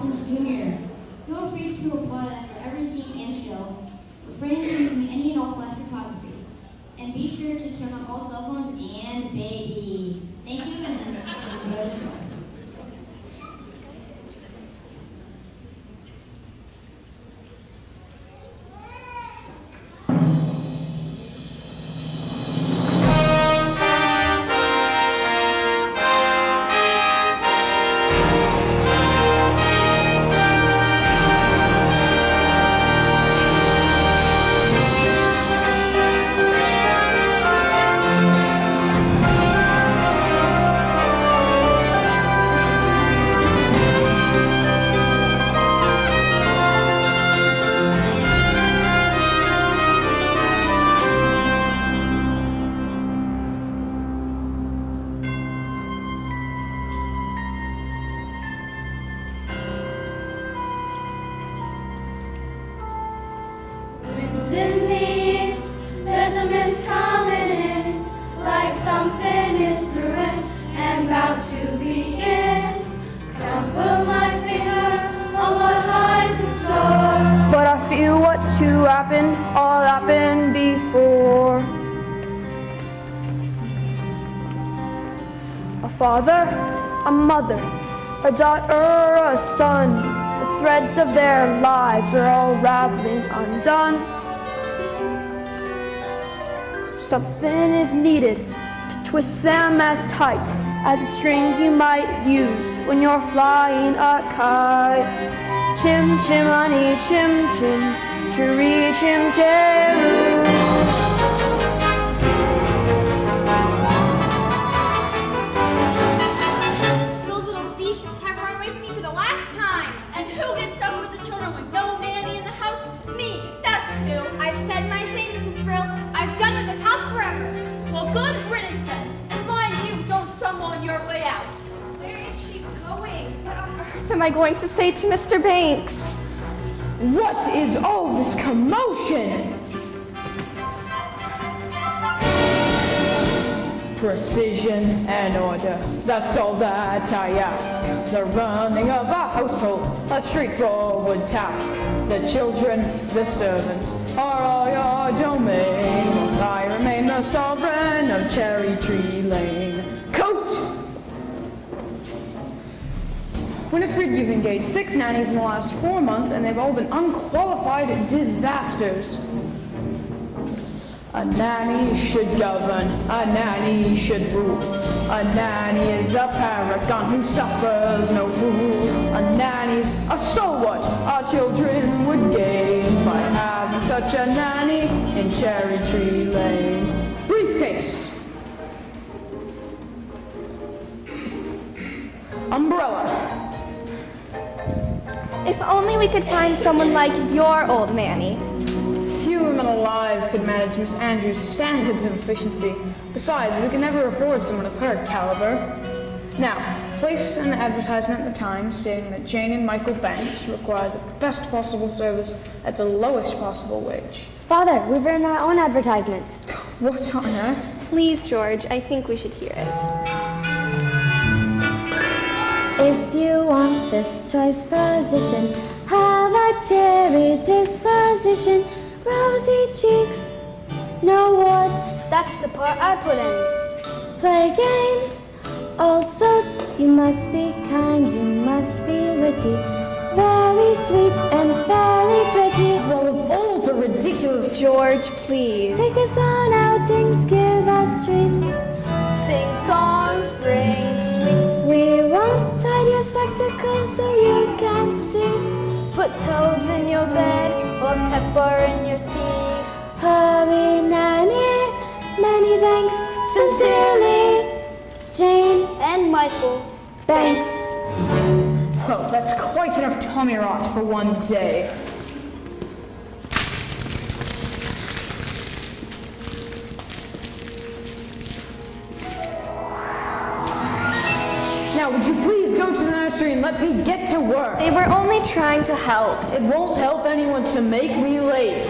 Poppins Jr. Feel free to applaud after every scene and show. Refrain from using any and all flash photography. And be sure to turn off all cell phones and babies. Thank you and enjoy the show. All happened before. A father, a mother, a daughter, a son. The threads of their lives are all raveling undone. Something is needed to twist them as tight as a string you might use when you're flying a kite. Chim chimney, chim chim. Chiree chim cheroo. Those little beasts have run away from me for the last time. And who gets some with the children with no nanny in the house? Me, that's who. I've said my say, Mrs. Brill. I've done with this house forever. Well, good riddance then. And mind you, don't stumble on your way out. Where is she going? What on earth am I going to say to Mr. Banks? What is all this commotion? Precision and order, that's all that I ask. The running of a household, a straightforward task. The children, the servants, are all your domain. Whilst I remain the sovereign of Cherry Tree Lane. Coat! Winifred, you've engaged 6 nannies in the last 4 months, and they've all been unqualified disasters. A nanny should govern, a nanny should rule. A nanny is a paragon who suffers no fool. A nanny's a stalwart our children would gain by having such a nanny in Cherry Tree Lane. Briefcase. Umbrella. If only we could find someone like your old nanny. Few women alive could manage Miss Andrews' standards of efficiency. Besides, we could never afford someone of her caliber. Now, place an advertisement in the Times stating that Jane and Michael Banks require the best possible service at the lowest possible wage. Father, we've written our own advertisement. What on earth? Please, George, I think we should hear it. If you want this choice position, have a cheery disposition, rosy cheeks, no warts. That's the part I put in. Play games, all sorts. You must be kind, you must be witty, very sweet and very pretty. Well, of all the ridiculous... George, please. Take us on outings, give us treats, Sing songs, bring sweets. we won't hide your spectacles so you can't see. Put toads in your bed or pepper in your tea. Hurry, Nanny, many thanks, sincerely, Jane And Michael. Banks. Well, that's quite enough Tommy rot for one day. Now, would you please go to the nursery and let me get to work? They were only trying to help. It won't help anyone to make me late.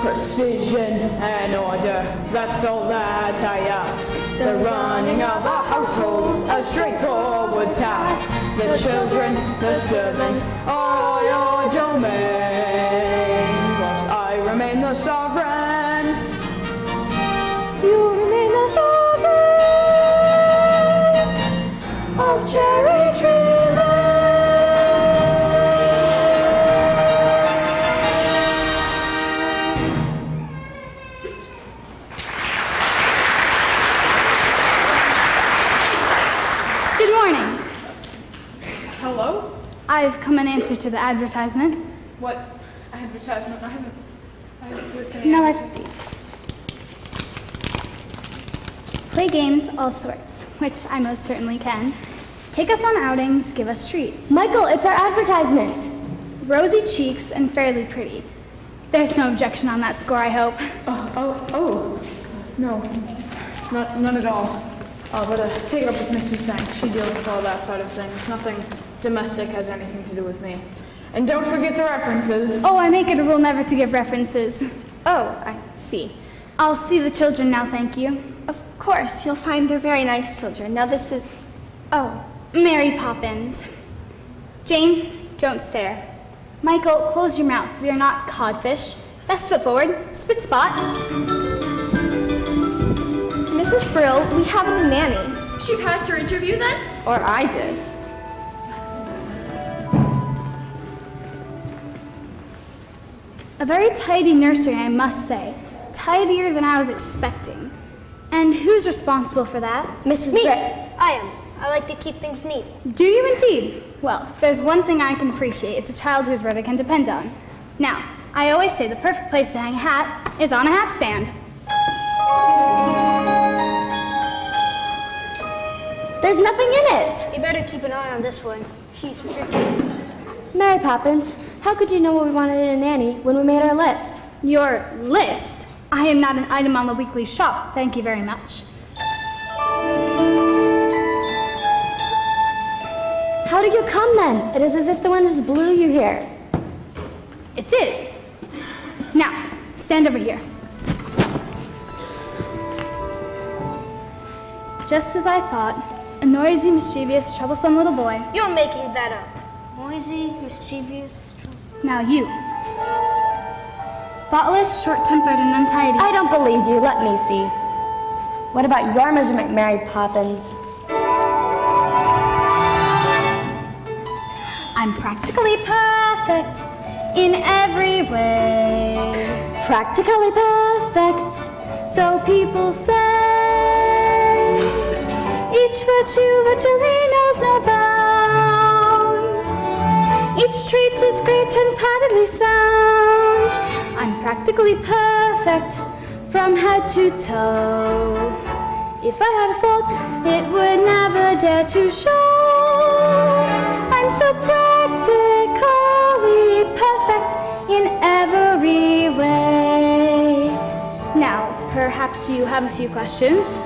precision and order, that's all that I ask. The running of a household, a straightforward task. The children, the servants, are your domain. Whilst I remain the sovereign, you remain the sovereign of Cherry Tree Lane. Good morning. Hello? I've come in answer to the advertisement. What advertisement? I haven't listened. Now let's see. Play games, all sorts, which I most certainly can. Take us on outings, give us treats. Michael, it's our advertisement. Rosy cheeks and fairly pretty. There's no objection on that score, I hope. No, none at all. But take it up with Mrs. Banks. She deals with all that side of things. Nothing domestic has anything to do with me. And don't forget the references. Oh, I make it a rule never to give references. Oh, I see. I'll see the children now, thank you. Of course, you'll find they're very nice children. Now this is... Oh, Mary Poppins. Jane, don't stare. Michael, close your mouth. We are not codfish. Best foot forward. Spit spot. Mrs. Brill, we have a nanny. She passed her interview then? Or I did. A very tidy nursery, I must say. Tidier than I was expecting. And who's responsible for that? Mrs. Me. Brill. I am. I like to keep things neat. Do you indeed? Well, if there's one thing I can appreciate, it's a child whose word I can depend on. Now, I always say the perfect place to hang a hat is on a hat stand. There's nothing in it. You better keep an eye on this one. She's tricky. Mary Poppins, how could you know what we wanted in a nanny when we made our list? Your list? I am not an item on the weekly shop, thank you very much. How did you come then? It is as if the wind just blew you here. It did. Now, stand over here. Just as I thought, a noisy, mischievous, troublesome little boy. You're making that up. Noisy, mischievous. Now you. Thoughtless, short-tempered, and untidy. I don't believe you. Let me see. What about your measurement, Mary Poppins? I'm practically perfect in every way. Practically perfect. So people say. Each virtue virtually knows no bound. Each trait is great and patently sound. I'm practically perfect from head to toe. If I had a fault, it would never dare to show. I'm so practically perfect in every way. Now, perhaps you have a few questions?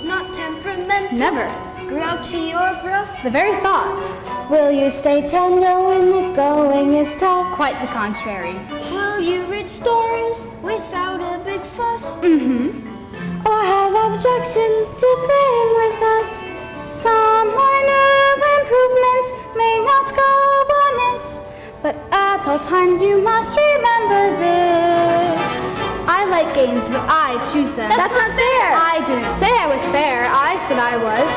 Not temperamental. Never. Grouchy or gruff. The very thought. Will you stay tender when the going is tough? Quite the contrary. Will you read stories without a big fuss? Or have objections to playing with us? Some minor improvements may not go amiss, but at all times you must remember this. I like games, but I choose them. That's not fair. I didn't say I was fair. I said I was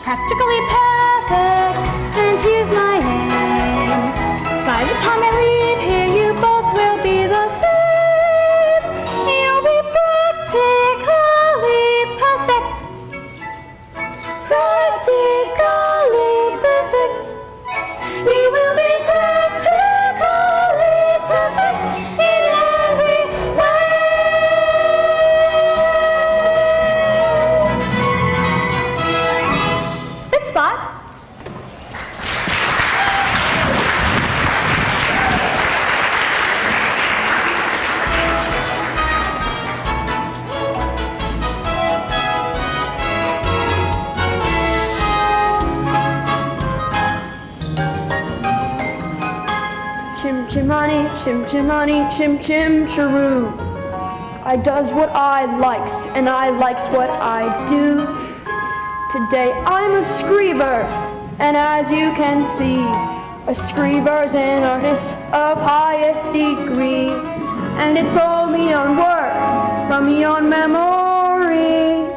practically perfect, and here's my name. By the time I leave here, you both will be the same. You'll be practically perfect. Practically perfect. We will be practically perfect in every way. Spit spot. chim chim honey, chim chim chiroo. I does what I likes, and I likes what I do. Today I'm a screever, and as you can see, a screever's an artist of highest degree, and it's all me on work, from me on memory.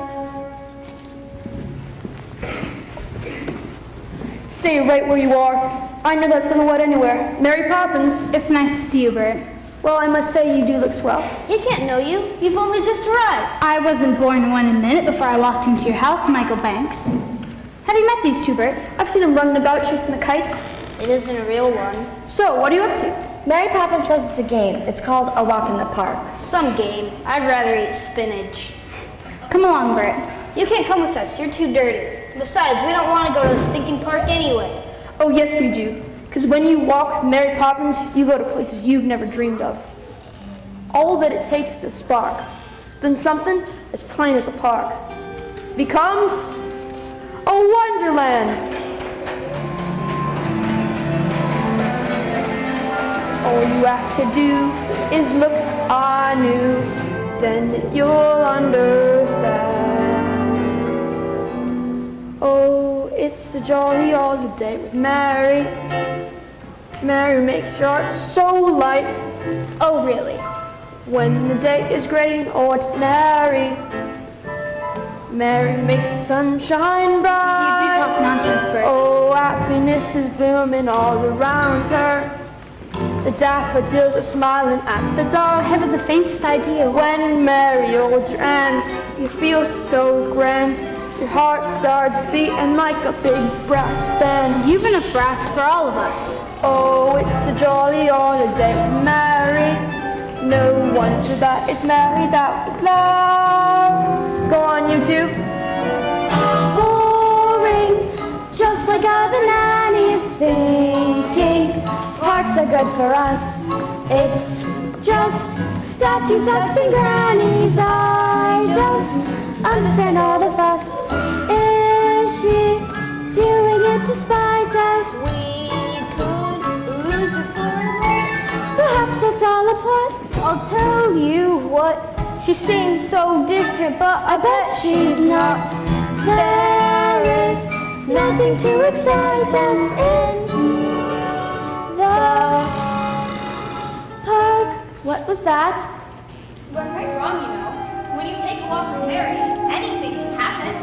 Stay right where you are. I know that silhouette anywhere. Mary Poppins. It's nice to see you, Bert. Well, I must say you do look swell. He can't know you. You've only just arrived. I wasn't born 1 minute before I walked into your house, Michael Banks. Have you met these two, Bert? I've seen him running about chasing a kite. It isn't a real one. So, what are you up to? Mary Poppins says it's a game. It's called A Walk in the Park. Some game. I'd rather eat spinach. Come along, Bert. You can't come with us. You're too dirty. Besides, we don't want to go to the stinking park anyway. Oh, yes, you do. Because when you walk Mary Poppins, you go to places you've never dreamed of. All that it takes is a spark. Then something as plain as a park becomes a wonderland. All you have to do is look anew, then you'll understand. Oh, it's a jolly holiday with Mary. Mary makes your heart so light. Oh, really? When the day is gray and ordinary, Mary makes the sunshine bright. You do talk nonsense, Bert. Oh, happiness is blooming all around her. The daffodils are smiling at the I dawn. haven't the faintest idea. When Mary holds your hand, you feel so grand. Your heart starts beating like a big brass band. You've enough brass for all of us. Oh, it's a jolly holiday with Mary. No wonder that it's Mary that we love. Go on, you two. Boring, just like other nannies thinking. Parks are good for us. It's just statues, ducks, and grannies. I don't understand all the fuss. Is she doing it to spite us? We could lose her for a month. Perhaps that's all a plot. I'll tell you what, she seems so different, but I bet she's not. There is nothing to excite us in the park. What was that? We're quite wrong, you know. When you take a walk with Mary, anything can happen.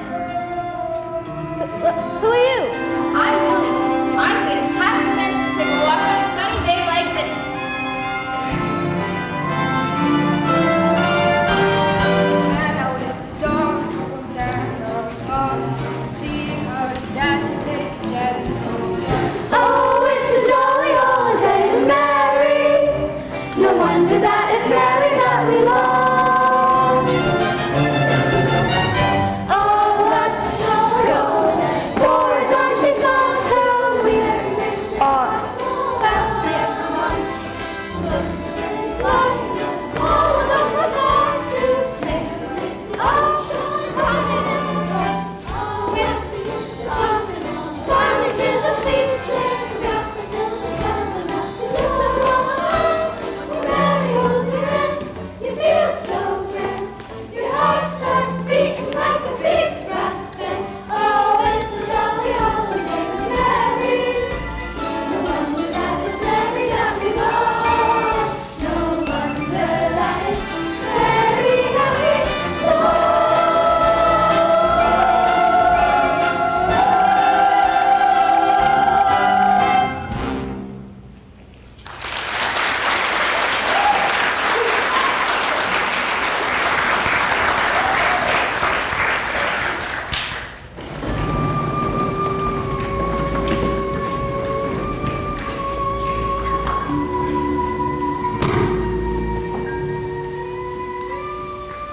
Who are you? I'm Willis. I'm waiting half a cent to take a walk on a sunny day like this. Oh, it's a jolly holiday with Mary. No wonder that it's Mary that we love. Oh, let's go for a jaunty saunter. We're all of us are going to take a short ride in the park. We'll finally to the beaches, daffodils are smiling at the little Mary holds your hand, you feel so grand. Your heart starts beating like a big brass band. Oh, it's a jolly holiday with Mary. No wonder that it's Mary that we love. No wonder that it's Mary that we love.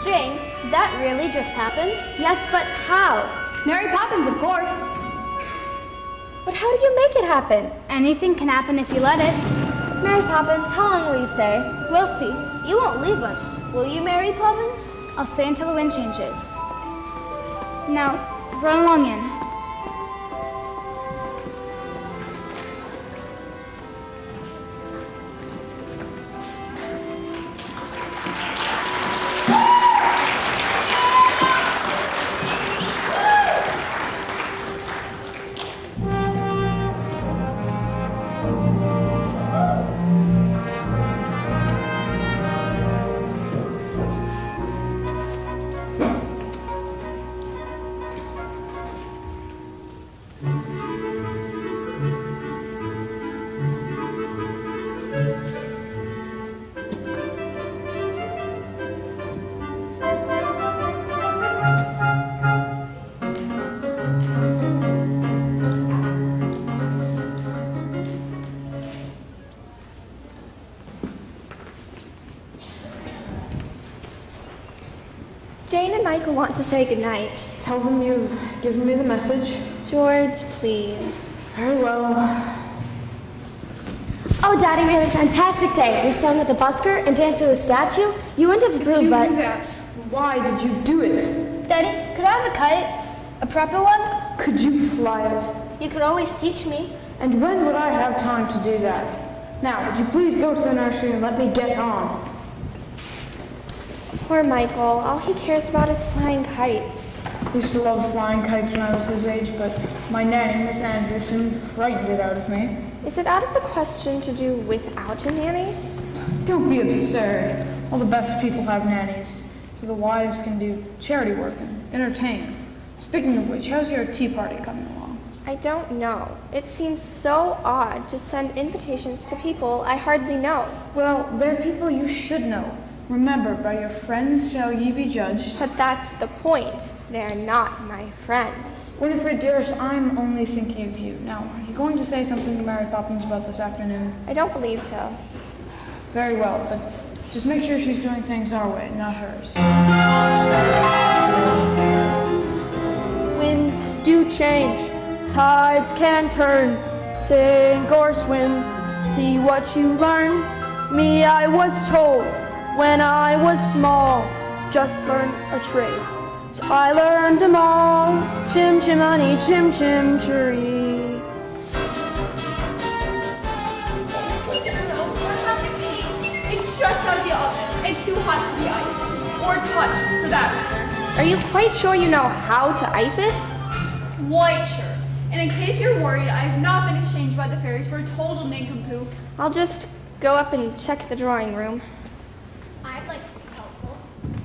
Jane, did that really just happen? Yes, but how? Mary Poppins, of course. But how do you make it happen? Anything can happen if you let it. Mary Poppins, how long will you stay? We'll see. You won't leave us, will you, Mary Poppins? I'll stay until the wind changes. Now, run along in. Jane and Michael want to say goodnight. Tell them you've given me the message. George, please. Very well. Oh, Daddy, we had a fantastic day. We sang with the busker and danced with a statue. You wouldn't have If approved, you but... knew that, why did you do it? Daddy, could I have a kite? A proper one? Could you fly it? You could always teach me. And when would I have time to do that? Now, would you please go to the nursery and let me get on? Poor Michael. All he cares about is flying kites. I used to love flying kites when I was his age, but my nanny, Miss Andrews, soon frightened it out of me. Is it out of the question to do without a nanny? Don't be absurd. All the best people have nannies, so the wives can do charity work and entertain. Speaking of which, how's your tea party coming along? I don't know. It seems so odd to send invitations to people I hardly know. Well, they're people you should know. Remember, by your friends shall ye be judged. But that's the point. They're not my friends. Winifred, dearest, I'm only thinking of you. Now, are you going to say something to Mary Poppins about this afternoon? I don't believe so. Very well, but just make sure she's doing things our way, not hers. Winds do change, tides can turn, sink or swim, see what you learn. Me, I was told when I was small, just learn a trade. So I learned them all, chim chimney, chim chim cheree. It's just out of the oven and too hot to be iced. Or touched, for that matter. Are you quite sure you know how to ice it? Quite sure. And in case you're worried, I have not been exchanged by the fairies for a total nincompoop. I'll just go up and check the drawing room. I'd like to be helpful.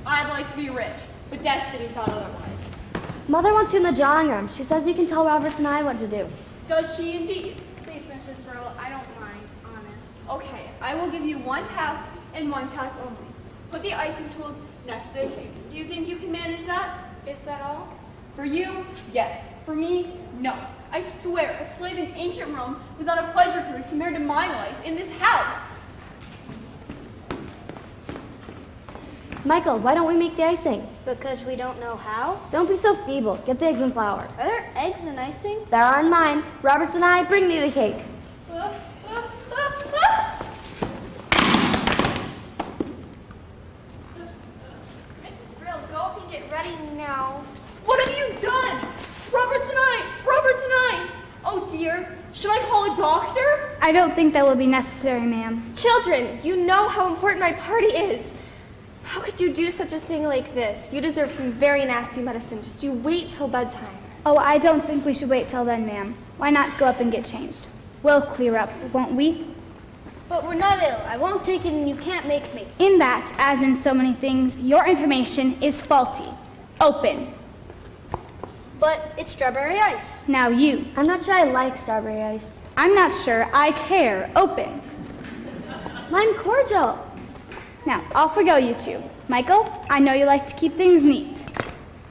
I'd like to be rich, but destiny thought otherwise. Mother wants you in the drawing room. She says you can tell Roberts and I what to do. Does she indeed? Please, Mrs. Burrell, I don't mind, honest. Okay, I will give you one task and one task only. Put the icing tools next to the cake. Do you think you can manage that? Is that all? For you, yes. For me, no. I swear, a slave in ancient Rome was on a pleasure cruise compared to my life in this house. Michael, why don't we make the icing? Because we don't know how? Don't be so feeble. Get the eggs and flour. Are there eggs in icing? There are in mine. Roberts and I, bring me the cake. Mrs. Burrell, go up and get ready now. What have you done? Roberts and I. Oh dear, should I call a doctor? I don't think that will be necessary, ma'am. Children, you know how important my party is. How could you do such a thing like this? You deserve some very nasty medicine. Just you wait till bedtime. Oh, I don't think we should wait till then, ma'am. Why not go up and get changed? We'll clear up, won't we? But we're not ill. I won't take it and you can't make me. In that, as in so many things, your information is faulty. Open. But it's strawberry ice. Now you. I'm not sure I like strawberry ice. I'm not sure I care. Open. Lime cordial. Now, I'll forgo you two. Michael, I know you like to keep things neat.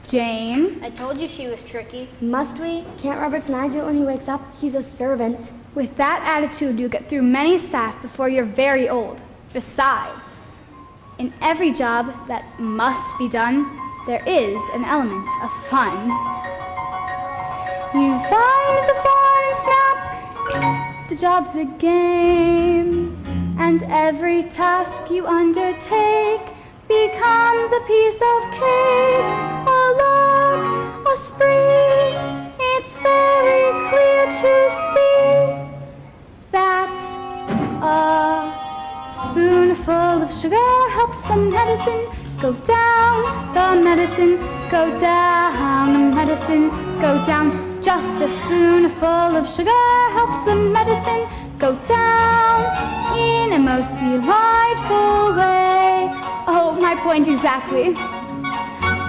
Jane, I told you she was tricky. Must we? Can't Roberts and I do it when he wakes up? He's a servant. with that attitude, you'll get through many staff before you're very old. Besides, in every job that must be done, there is an element of fun. You find the fun and snap, the job's a game, and every task you undertake becomes a piece of cake, a lark, a spree. It's very clear to see that a spoonful of sugar helps the medicine go down, the medicine go down, the medicine go down. Just a spoonful of sugar helps the medicine go down in a most delightful way. Oh, my point exactly.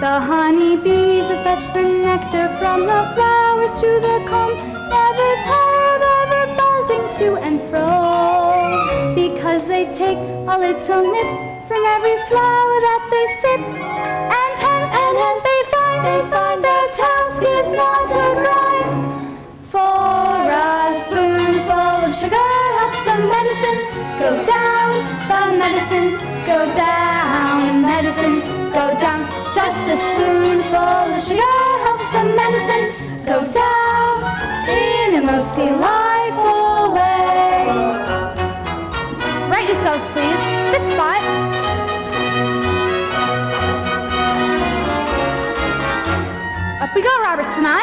The honeybees that fetch the nectar from the flowers to the comb never tire of ever buzzing to and fro, because they take a little nip from every flower that they sip, and hence they find their task is not a grind. For a spoonful of sugar helps the medicine go down, the medicine go down, the medicine go down. Just a spoonful of sugar helps the medicine go down in a most delightful way. Right yourselves, please. Spit spot. Up we go, Roberts and I.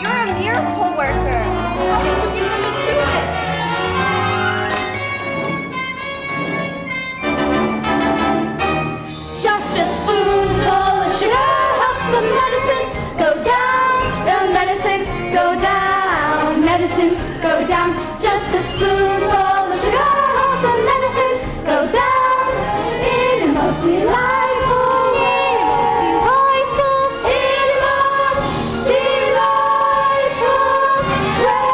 You're a miracle worker. How did you get them to do it? Just a spoonful of sugar helps the medicine go down. The medicine go down. Medicine go down. Just a spoonful of sugar helps the medicine go down. In a most delightful way. In a most delightful way.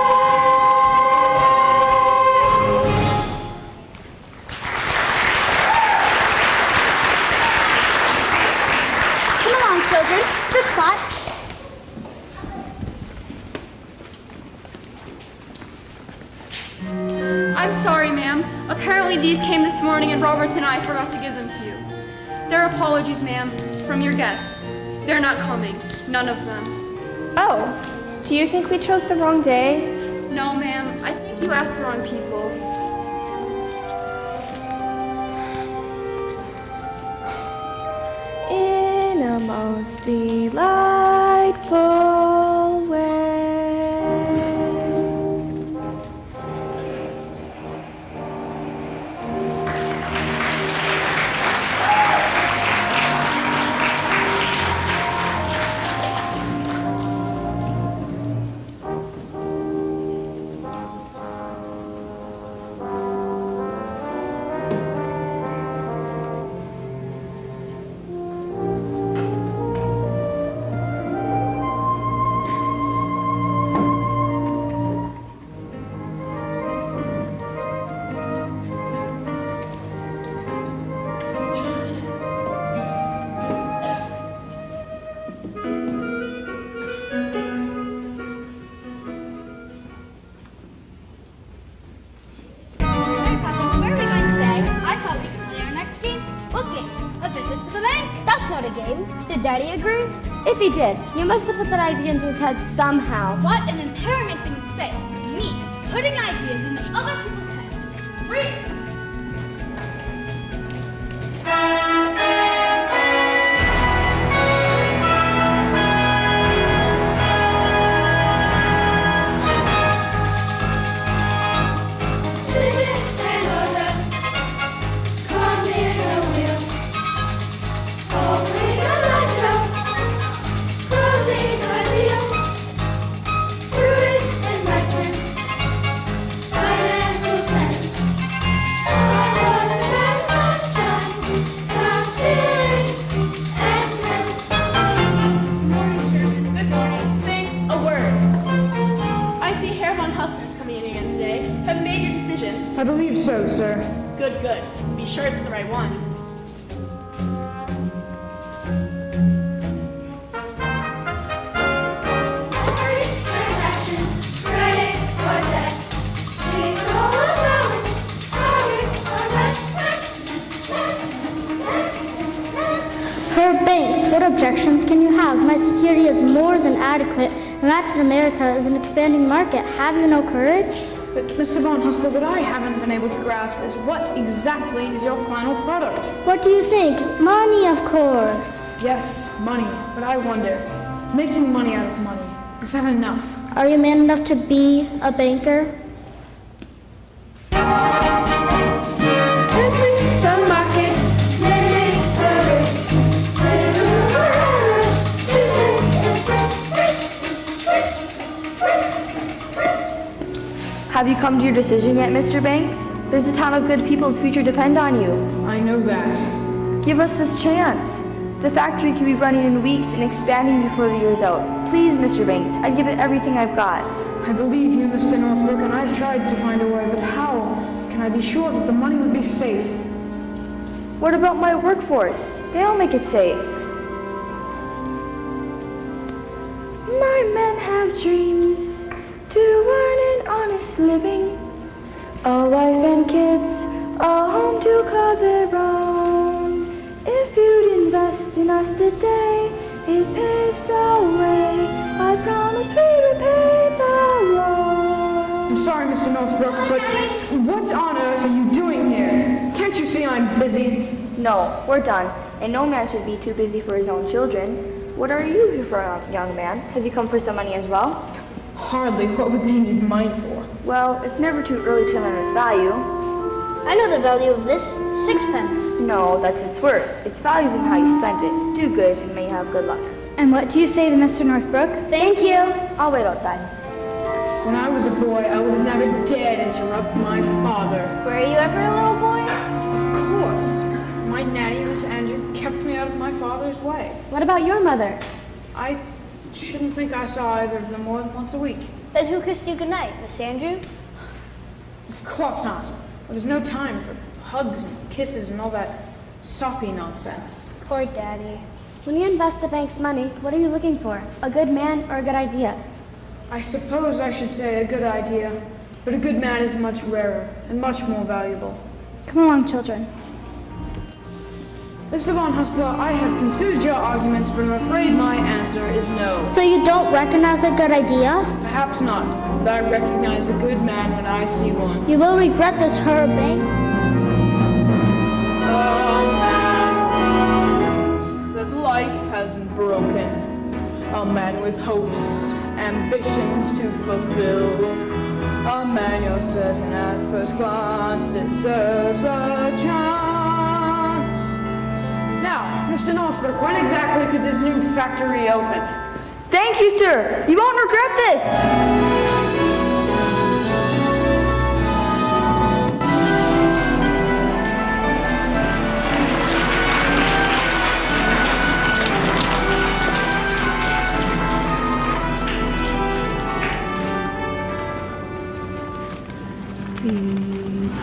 Come along, children. Spit spot. I'm sorry, ma'am. Apparently these came this morning and Roberts and I forgot to give them to you. They're apologies, ma'am, from your guests. They're not coming. None of them. Oh, do you think we chose the wrong day? No, ma'am. I think you asked the wrong people. In a most delightful way. Where are we going today? I thought we could play our next game. What game? A visit to the bank. That's not a game. Did Daddy agree? If he did, you must have put that idea into his head somehow. What an impairment thing to say. Me, putting ideas into other people's heads. Read. Decision and order, causing a wheel. Opening a ledger, closing a deal. Prudent investment, financial sense. Ordinary sunshine, cash shillings and pence. Morning, Chairman. Good morning. Thanks. A word. I see Herr von Hustler's coming in again today. Have you made your decision? I believe so, sir. Good, good. Be sure it's the right one. Summary, transaction, credit or debt. She's all about it. Target or net. Her banks, what objections can you have? My security is more than adequate, and Latin America is an expanding market. Have you no courage? But Mr. Von Hustler, what I haven't been able to grasp is what exactly is your final product? What do you think? Money, of course. Yes, money, but I wonder, making money out of money, is that enough? Are you man enough to be a banker? Assessing the market, limit the risk. Little forever, business is risk. Have you come to your decision yet, Mr. Banks? There's a ton of good people's future depend on you. I know that. Give us this chance. The factory could be running in weeks and expanding before the year's out. Please, Mr. Banks, I'd give it everything I've got. I believe you, Mr. Northbrook, and I've tried to find a way, but how can I be sure that the money would be safe? What about my workforce? They'll make it safe. My men have dreams to earn an honest living, a wife and kids, a home to call their own. If you'd invest It paves the way. I promise we repay the road. I'm sorry, Mr. Northbrook, but what on earth are you doing here? Can't you see I'm busy? No, we're done. And no man should be too busy for his own children. What are you here for, young man? Have you come for some money as well? Hardly. What would they need money for? Well, it's never too early to learn its value. I know the value of this. 6 pence. No, that's its worth. Its value's in how you spend it. Do good and may you have good luck. And what do you say to Mr. Northbrook? Thank you. I'll wait outside. When I was a boy, I would have never dared interrupt my father. Were you ever a little boy? Of course. My nanny, Miss Andrew, kept me out of my father's way. What about your mother? I shouldn't think I saw either of them more than once a week. Then who kissed you goodnight, Miss Andrew? Of course not. There was no time for hugs and kisses and all that soppy nonsense. Poor Daddy. When you invest the bank's money, what are you looking for? A good man or a good idea? I suppose I should say a good idea, but a good man is much rarer and much more valuable. Come along, children. Mr. Von Hustler, I have considered your arguments, but I'm afraid my answer is no. So you don't recognize a good idea? Perhaps not, but I recognize a good man when I see one. You will regret this, Herb Banks. A man knows that life hasn't broken. A man with hopes, ambitions to fulfill. A man you're certain at first glance deserves a chance. Now, Mr. Northbrook, when exactly could this new factory open? Thank you, sir. You won't regret this.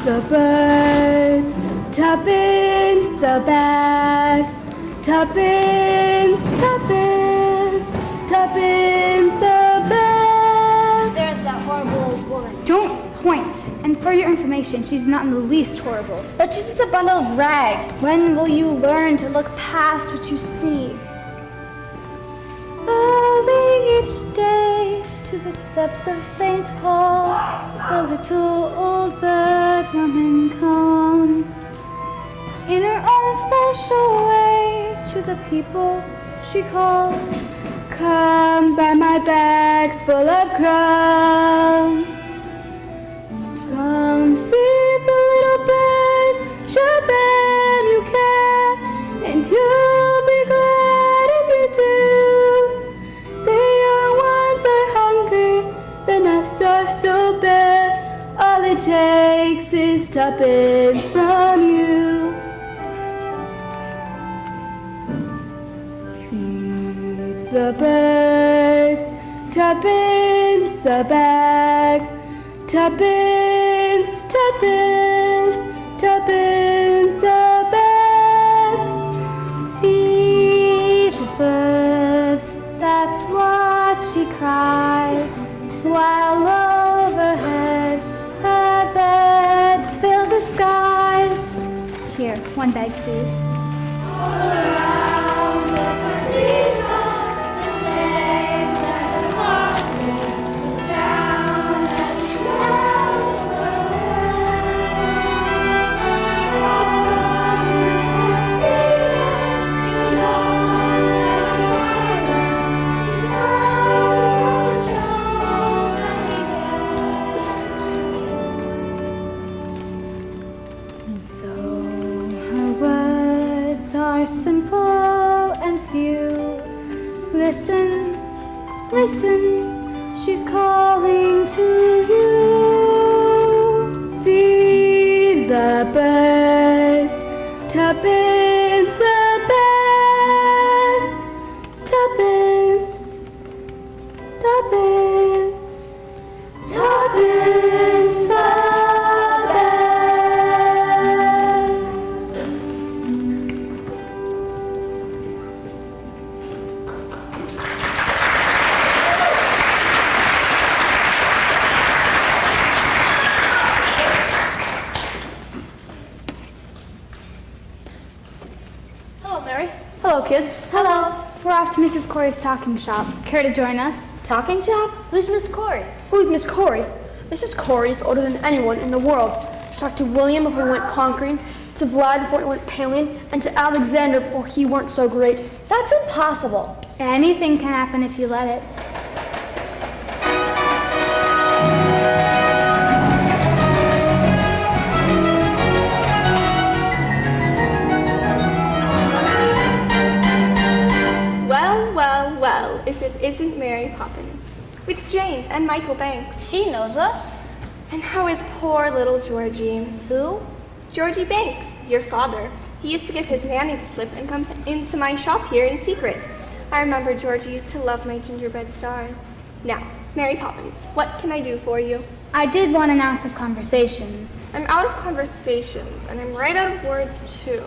The birds, tuppence a bag, tuppence, tuppence, tuppence a bag. There's that horrible old woman. Don't point. And for your information, she's not in the least horrible. But she's just a bundle of rags. When will you learn to look past what you see? Early each day to the steps of St. Paul's, the little old bird woman comes. In her own special way to the people she calls. Come buy my bags full of crumbs. Come feed the little birds, show them you care, and you'll be glad if you do. The young ones are hungry, the nests are so bare. All it takes is tuppence from you. Feed the birds, tuppence a bag, tuppence, tuppence, tuppence a bag. Feed the birds, that's what she cries, while overhead her birds fill the skies. Here, one bag, please. Are simple and few. Listen, listen, she's calling to you. Feed the birds, tuppence a bag, tuppence, tuppence, tuppence a bag. Hello, Mary. Hello, kids. Hello. We're off to Mrs. Corey's talking shop. Care to join us? Talking shop? Who's Miss Corey? Who's Miss Corey? Mrs. Corey is older than anyone in the world. She talked to William before he went conquering, to Vlad before he went paling, and to Alexander before he weren't so great. That's impossible. Anything can happen if you let it. Well, if it isn't Mary Poppins, with Jane and Michael Banks. She knows us. And how is poor little Georgie? Who? Georgie Banks, your father. He used to give his nanny the slip and come into my shop here in secret. I remember Georgie used to love my gingerbread stars. Now, Mary Poppins, what can I do for you? I did want an ounce of conversations. I'm out of conversations, and I'm right out of words, too.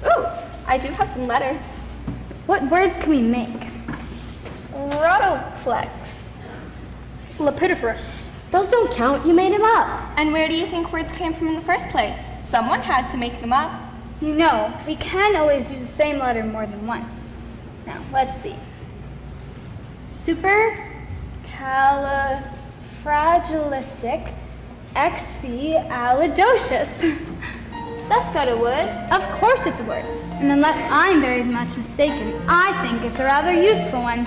Ooh, I do have some letters. What words can we make? Rotoplex. Lepidopterus. Those don't count. You made him up. And where do you think words came from in the first place? Someone had to make them up. You know, we can't always use the same letter more than once. Now, let's see. Supercalifragilistic expialidocious. That's not a word. Of course it's a word. And unless I'm very much mistaken, I think it's a rather useful one.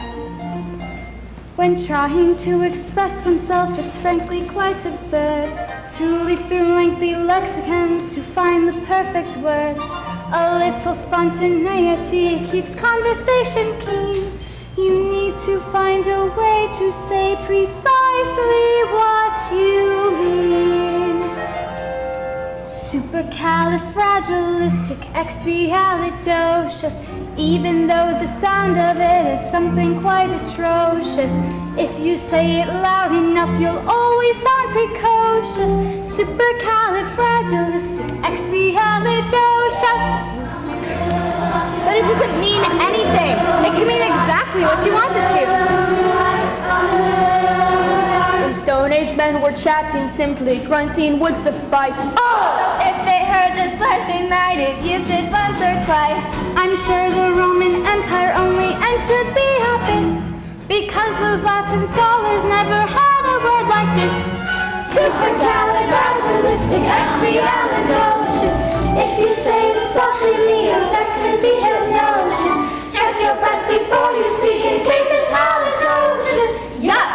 When trying to express oneself, it's frankly quite absurd to leaf through lengthy lexicons to find the perfect word. A little spontaneity keeps conversation keen. You need to find a way to say precisely what you mean. Supercalifragilisticexpialidocious. Even though the sound of it is something quite atrocious, if you say it loud enough, you'll always sound precocious. Supercalifragilisticexpialidocious. But it doesn't mean anything. It can mean exactly what you want it to. When Stone Age men were chatting, simply grunting would suffice. Oh! If they heard this word, they might have used it once or twice. I'm sure the Roman Empire only entered the abyss because those Latin scholars never had a word like this. Supercalifragilisticexpialidocious. If you say it softly, the effect can be hypnosis. Check your breath before you speak in case it's halitosis. Yup!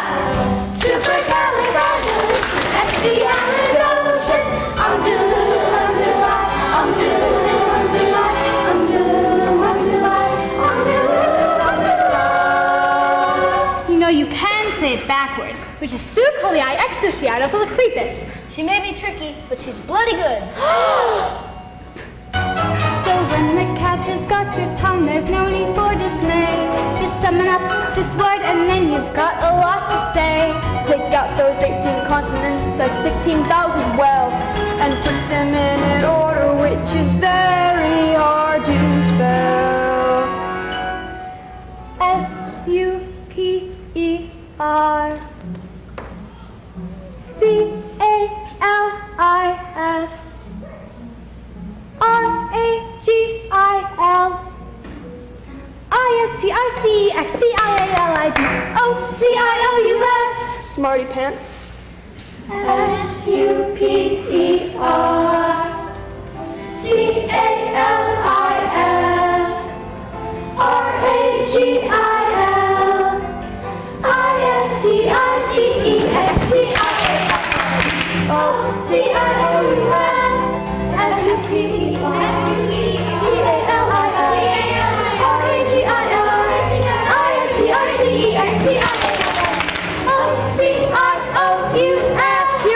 Supercalifragilisticexpialidocious. You know, you can say it backwards, which is Sucoliae exociatophilicrepus. She may be tricky, but she's bloody good. So when the cat has got your tongue, there's no need for dismay. Just summon up this word and then you've got a lot to say. Pick out those 18 consonants as 16,000 as well, and put them in an order which is very hard to spell. Supercalifragilisticexpialidocious. Smarty pants. Here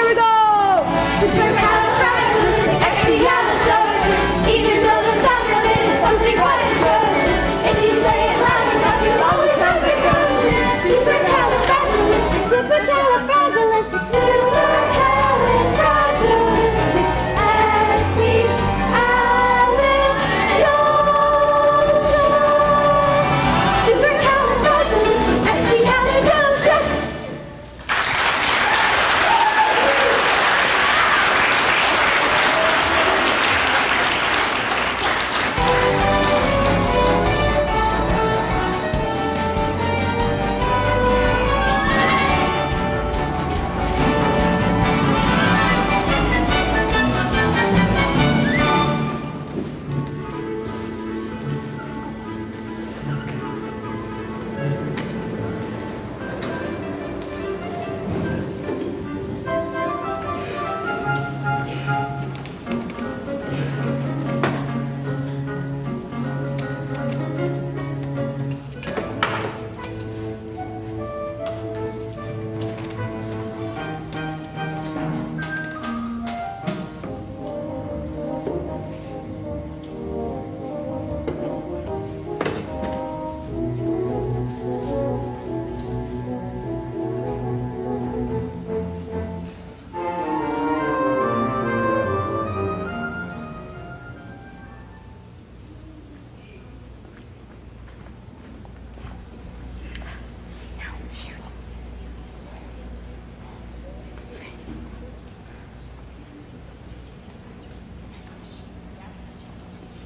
we go! Supercalifragilisticexpialidocious. Even though the sound of it is something quite atrocious, if you say it loud enough, you'll always sound precocious. Supercalifragilistic.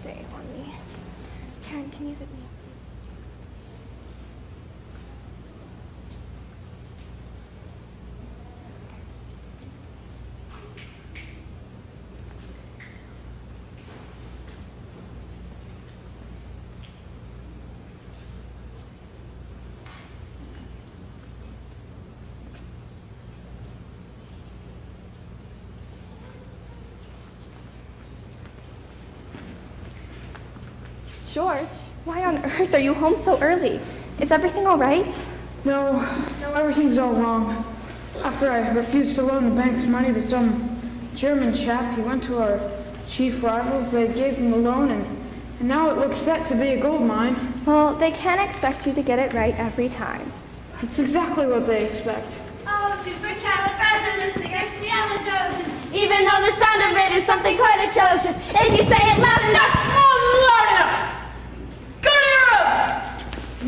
day on me. Karen, can you zip me up? George, why on earth are you home so early? Is everything all right? No, everything's all wrong. After I refused to loan the bank's money to some German chap, he went to our chief rivals. They gave him the loan, and now it looks set to be a gold mine. Well, they can't expect you to get it right every time. It's exactly what they expect. Oh, supercalifragilisticexpialidocious. Even though the sound of it is something quite atrocious, if you say it loud enough, Loud enough! Go to your room!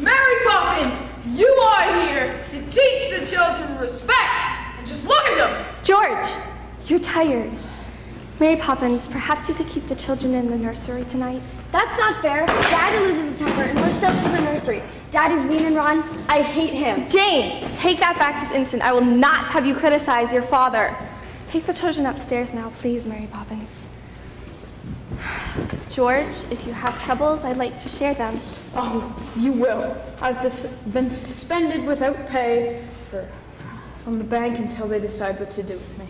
Mary Poppins, you are here to teach the children respect, and just look at them! George, you're tired. Mary Poppins, perhaps you could keep the children in the nursery tonight? That's not fair. Daddy loses his temper and we're shoved to the nursery. Daddy's mean and Ron. I hate him. Jane, take that back this instant. I will not have you criticize your father. Take the children upstairs now, please, Mary Poppins. George, if you have troubles, I'd like to share them. Oh, you will. I've been suspended without pay from the bank until they decide what to do with me.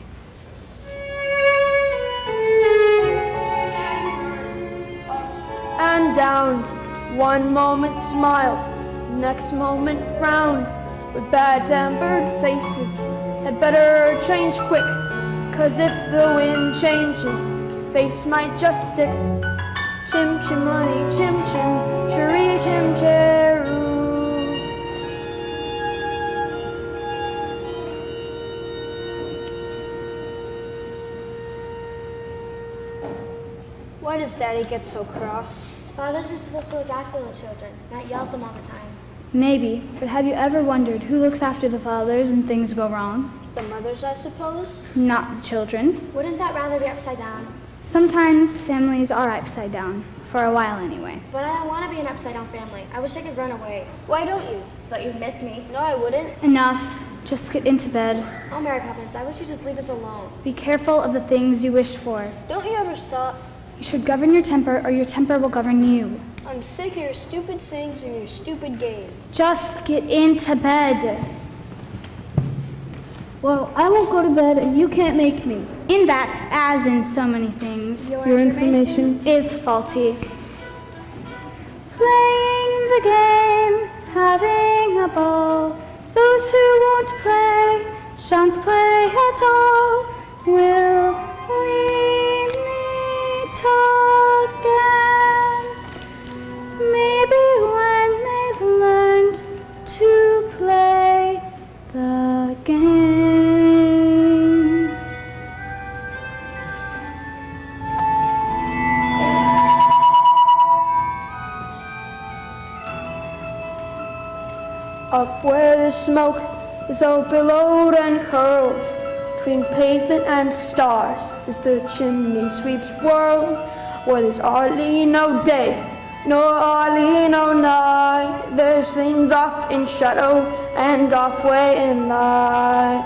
And downs. One moment smiles, next moment frowns. With bad-tempered faces, had better change quick. 'Cause if the wind changes, face might just stick. Chim chimney, chim chim, chiree chim cheroo. Why does Daddy get so cross? Fathers are supposed to look after the children, not yell at them all the time. Maybe, but have you ever wondered who looks after the fathers when things go wrong? The mothers, I suppose? Not the children. Wouldn't that rather be upside down? Sometimes families are upside down, for a while anyway. But I don't want to be an upside down family. I wish I could run away. Why don't you? But you'd miss me. No, I wouldn't. Enough. Just get into bed. Oh, Mary Poppins, I wish you'd just leave us alone. Be careful of the things you wish for. Don't you ever stop? You should govern your temper, or your temper will govern you. I'm sick of your stupid sayings and your stupid games. Just get into bed. Well, I won't go to bed and you can't make me. In that, as in so many things, Your information is faulty. Playing the game, having a ball. Those who won't play, shan't play at all. Will we meet again? Maybe when they've learned to play the game. Up where the smoke is so billowed and curls, between pavement and stars is the chimney sweep's world, where there's hardly no day, nor hardly no night. There's things off in shadow and off way in light.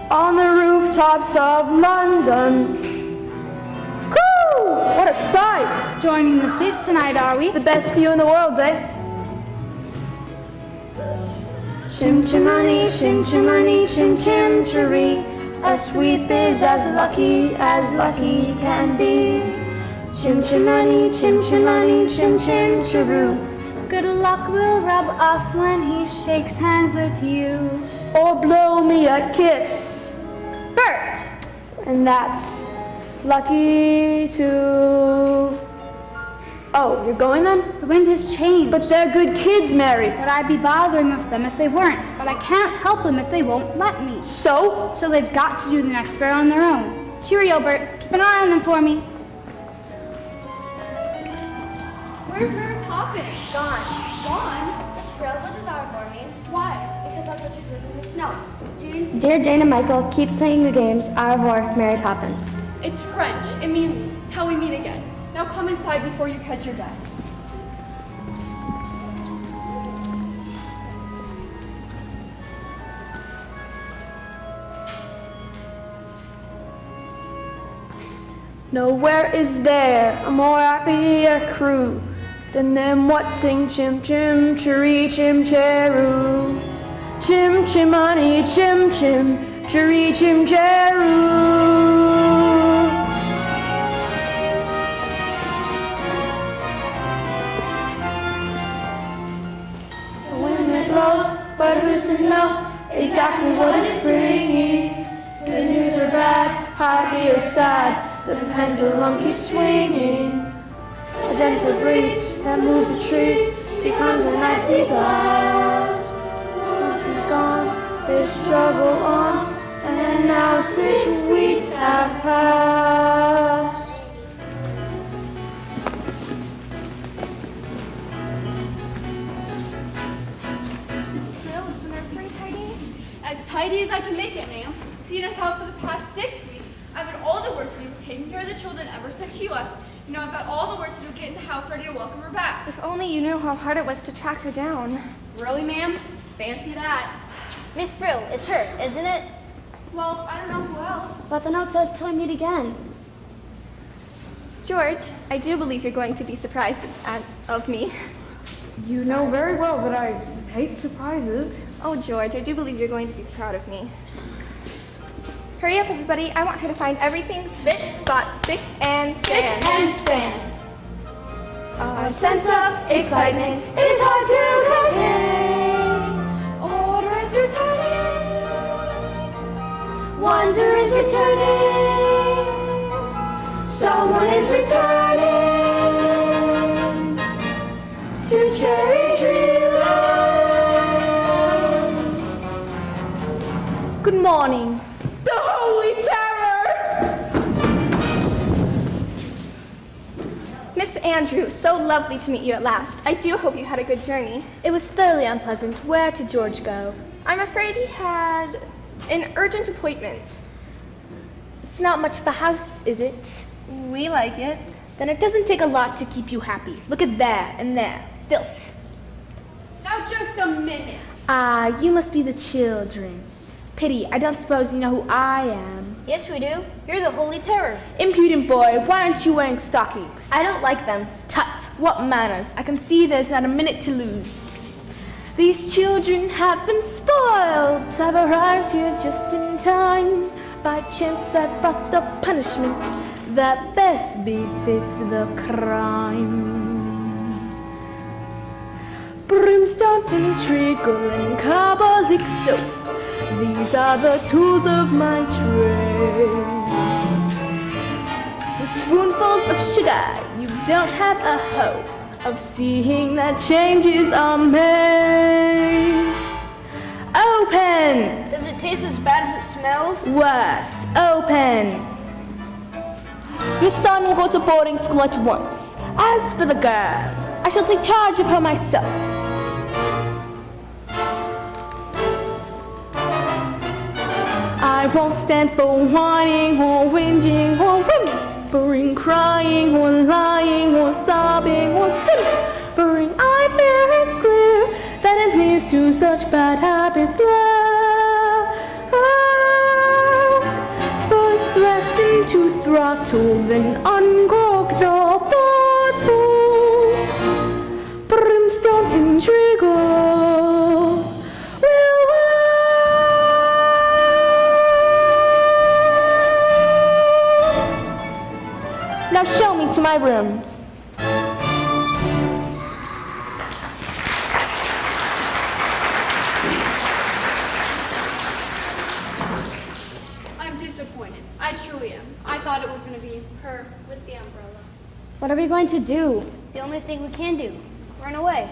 On the rooftops of London, coo! What a sight! Joining the sweeps tonight, are we? The best view in the world, eh? Chim chimney, chim chimney, chim chim chiree. A sweep is as lucky can be. Chim chimney, chim chimney, chim chim chiroo. Good luck will rub off when he shakes hands with you. Or blow me a kiss, Bert. And that's lucky too. Oh, you're going then? The wind has changed. But they're good kids, Mary. But I'd be bothering with them if they weren't. But I can't help them if they won't let me. So? So they've got to do the next bear on their own. Cheerio, Bert. Keep an eye on them for me. Where's Mary Poppins? Gone. Gone? Miss Brill, what does our for me? Why? Because that's what she's doing in the snow. Jane? Dear Jane and Michael, keep playing the games. Au revoir, Mary Poppins. It's French. It means till we meet again. Now come inside before you catch your death. Nowhere is there a more happier crew than them what sing chim chim chiree chim cheru. Chim chimani chim chim chiree chim cheru. The wind may blow, but who's to know exactly what it's bringing? Good news or bad, happy or sad, the pendulum keeps swinging. A gentle breeze that moves the trees becomes an icy blast. Hope is gone, they struggle on, and now 6 weeks have passed. Mrs. Brill, is the nursery tidy? As tidy as I can make it, ma'am. Seen us out for the past 6 weeks. I've had all the work to do taking care of the children ever since she left. You know, I've got all the work to do getting the house ready to welcome her back. If only you knew how hard it was to track her down. Really, ma'am? Fancy that. Miss Brill, it's her, isn't it? Well, I don't know who else. But the note says till we meet again. George, I do believe you're going to be surprised of me. You know very well that I hate surprises. Oh, George, I do believe you're going to be proud of me. Hurry up, everybody. I want her to find everything spit, spot, spick, and span. Spick and span. A sense of excitement is hard to contain. Order is returning. Wonder is returning. Someone is returning to Cherry Tree Lane. Good morning. The Holy Terror! Miss Andrew, so lovely to meet you at last. I do hope you had a good journey. It was thoroughly unpleasant. Where did George go? I'm afraid he had an urgent appointment. It's not much of a house, is it? We like it. Then it doesn't take a lot to keep you happy. Look at there and there. Filth. Now just a minute. Ah, you must be the children. Pity, I don't suppose you know who I am. Yes, we do. You're the Holy Terror. Impudent boy, why aren't you wearing stockings? I don't like them. Tut, what manners. I can see there's not a minute to lose. These children have been spoiled. I've arrived here just in time. By chance I brought the punishment that best befits the crime. Brimstone and treacle and carbolic soap, these are the tools of my trade. With spoonfuls of sugar, you don't have a hope of seeing that changes are made. Open! Does it taste as bad as it smells? Worse, open! Your son will go to boarding school at once. As for the girl, I shall take charge of her myself. I won't stand for whining or whinging or whimpering, crying or lying or sobbing or simpering. I fear it's clear that it leads to such bad habits. First threaten to throttle, then uncork the bottle. Brimstone and treacle will work. Now show me to my room. I'm disappointed. I truly am. I thought it was going to be her with the umbrella. What are we going to do? The only thing we can do. Run away.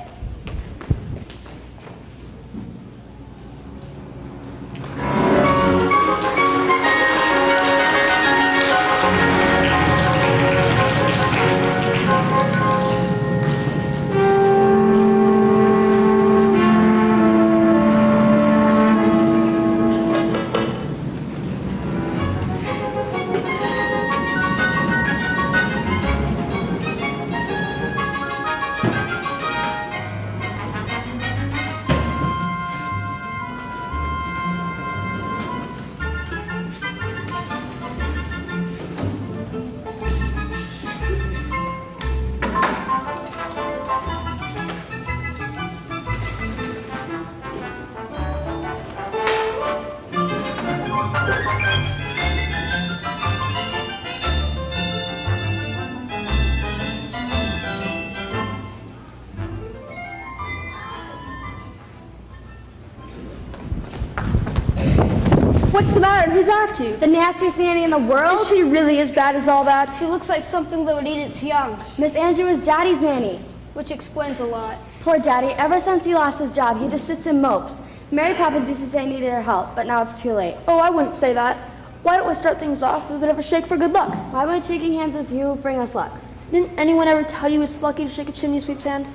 What's the matter? Who's after you? The nastiest nanny in the world? Is she really as bad as all that? She looks like something that would eat its young, Miss Andrew is Daddy's nanny. which explains a lot. Poor Daddy, ever since he lost his job, he just sits and mopes. Mary Poppins used to say he needed her help, but now it's too late. Oh, I wouldn't say that. Why don't we start things off with a bit of a shake for good luck? Why would shaking hands with you bring us luck? Didn't anyone ever tell you it's lucky to shake a chimney sweep's hand?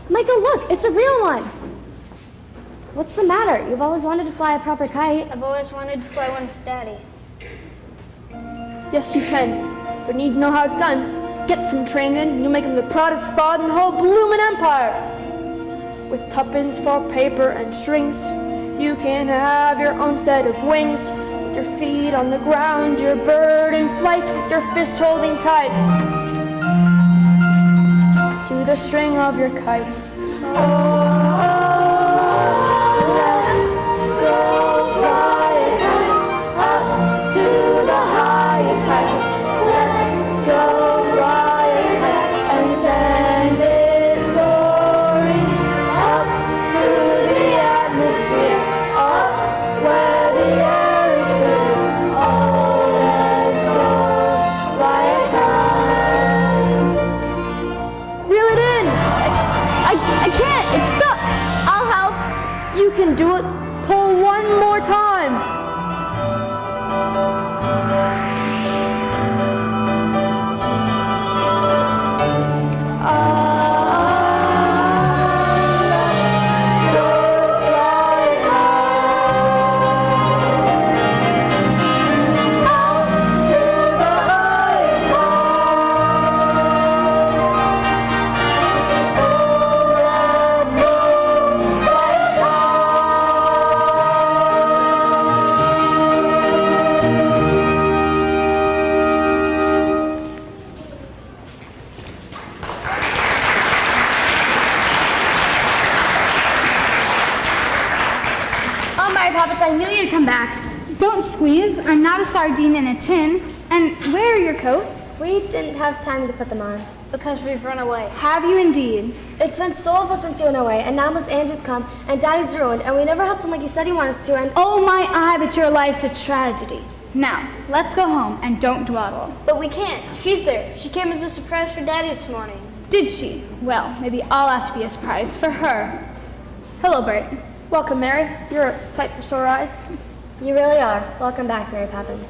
Michael, look, it's a real one. What's the matter? You've always wanted to fly a proper kite. I've always wanted to fly one with Daddy. Yes, you can. But you need to know how it's done. Get some training in, and you'll make him the proudest father in the whole bloomin' empire. With tuppence for paper and strings, you can have your own set of wings. With your feet on the ground, your bird in flight, with your fist holding tight to the string of your kite. Let's go fly a kite up to the highest height. Let's go fly a kite and send it soaring up through the atmosphere, up where the air is clear. Oh, let's go fly a kite. Reel it in. I can't. It's stuck. I'll help. You can do it. Pull one more time. I knew you'd come back. Don't squeeze. I'm not a sardine in a tin. And where are your coats? We didn't have time to put them on. Because we've run away. Have you indeed? It's been so awful since you went away, and now Miss Andrews come, and Daddy's ruined, and we never helped him like you said you wanted us to, and... Oh my eye, but your life's a tragedy. Now, let's go home and don't dawdle. But we can't. She's there. She came as a surprise for Daddy this morning. Did she? Well, maybe I'll have to be a surprise for her. Hello, Bert. Welcome, Mary. You're a sight for sore eyes. You really are. Welcome back, Mary Poppins.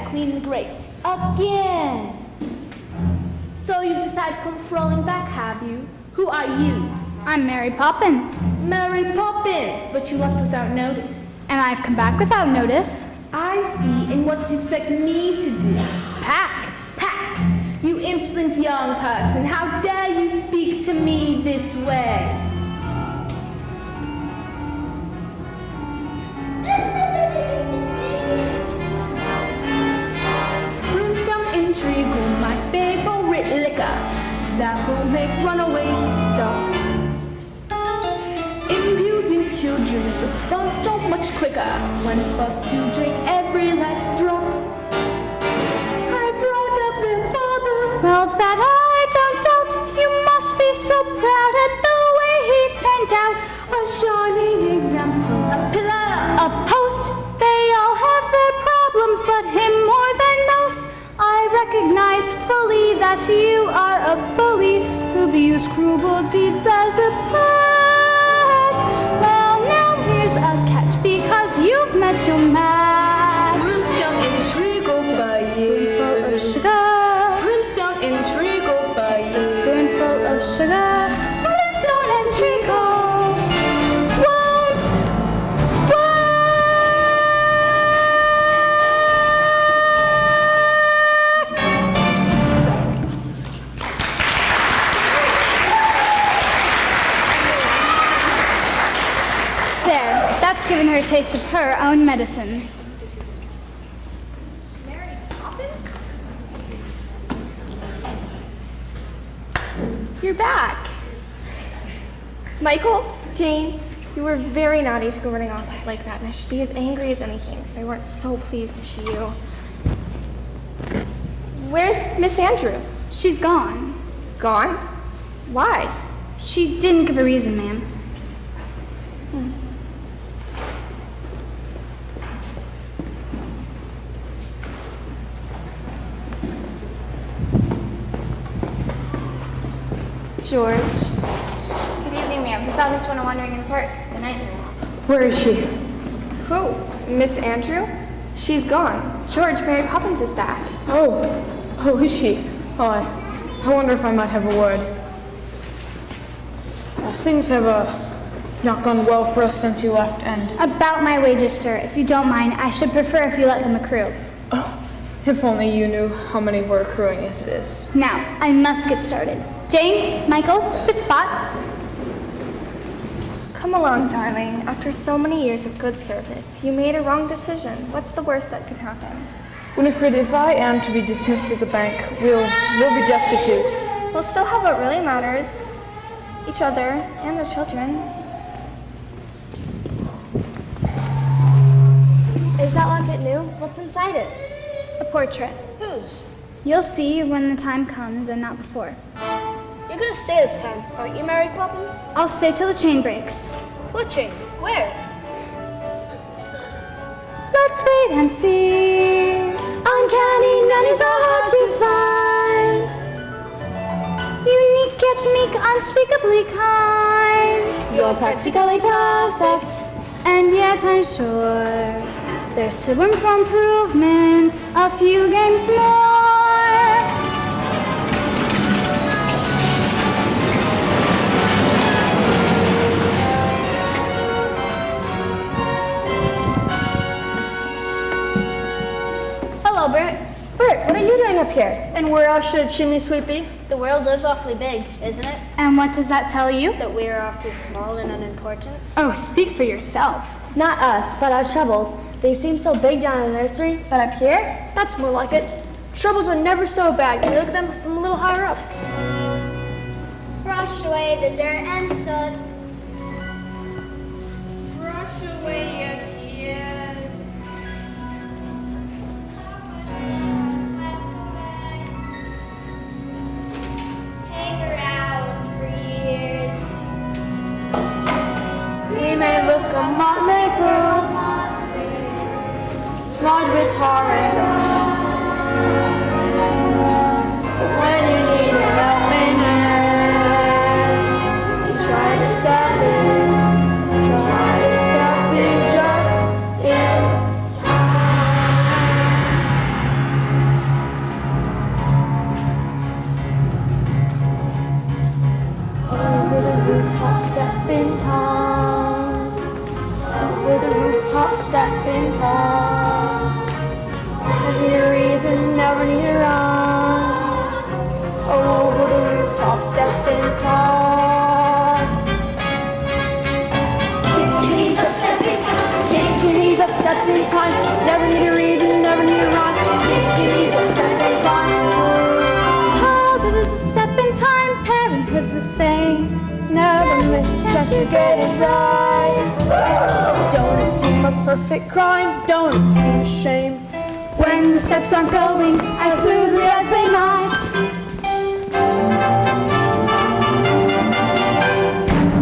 Clean the grate. Again! So you decided to come crawling back, have you? Who are you? I'm Mary Poppins. Mary Poppins! But you left without notice. And I've come back without notice. I see, and what do you expect me to do? Pack! Pack! You insolent young person, how dare you speak to me this way? Intrigue with my favorite liquor that will make runaways stop. Impudent children children respond so much quicker when forced to drink every last drop. I brought up their father. Well, that I don't doubt. You must be so proud at the way he turned out. A shining example, a pillar, A post. They all have their problems, but him more than most. I recognize fully that you are a bully who views cruel deeds as a pet. Well, now here's a catch because you've met your match. Brimstone intrigued by Spoonful of you. sugar. Brimstone intrigued by Just a you. spoonful of sugar. Brimstone and treacle won't There, that's giving her a taste of her own medicine. Mary Poppins? You're back. Michael, Jane, you were very naughty to go running off like that, and I should be as angry as anything if I weren't so pleased to see you. Where's Miss Andrew? She's gone. Gone? Why? She didn't give a reason, ma'am. George. Good evening, ma'am. We found this one wandering in the park. Good night. Where is she? Who? Miss Andrew? She's gone. George, Mary Poppins is back. Oh, is she? Oh, I wonder if I might have a word. Things have not gone well for us since you left, and About my wages, sir. If you don't mind, I should prefer if you let them accrue. if only you knew how many we're accruing as it is. Now, I must get started. Jane, Michael, spit spot. Come along, darling. After so many years of good service, you made a wrong decision. What's the worst that could happen? Winifred, if I am to be dismissed at the bank, we'll be destitute. We'll still have what really matters. Each other and the children. Is that locket new? What's inside it? A portrait. Whose? You'll see when the time comes and not before. You're gonna stay this time, aren't you, Mary Poppins? I'll stay till the chain breaks. What chain? Where? Let's wait and see. Uncanny nannies are hard to find. Unique yet meek, unspeakably kind. You're practically perfect. And yet I'm sure there's still room for improvement. A few games more. Hello, Bert. Bert, what are you doing up here? And where else should Chimney Sweep be? The world is awfully big, isn't it? And what does that tell you? That we are awfully small and unimportant. Oh, speak for yourself. Not us, but our troubles. They seem so big down in the nursery, but up here, that's more like it. Troubles are never so bad. You look at them from a little higher up. Brush away the dirt and soot. Brush away your tears. Hang around for years. We may look a motley crew, smudged with tar and oil. But when you need a helping hand, you try to step in just in time. Over the rooftop, step in time. Over the rooftop, step in time. Never need a reason, never need a rhyme. Over the rooftop, step in time. Kick your knees up, step in time. Kick your knees up, step in time. Never need a reason, never need a rhyme. Kick your knees up, step in time. Childhood is a step in time, parenthood's the same. Never miss a chance to get it right. Don't it seem a perfect crime? Don't it seem a shame? When the steps aren't going as smoothly as they might.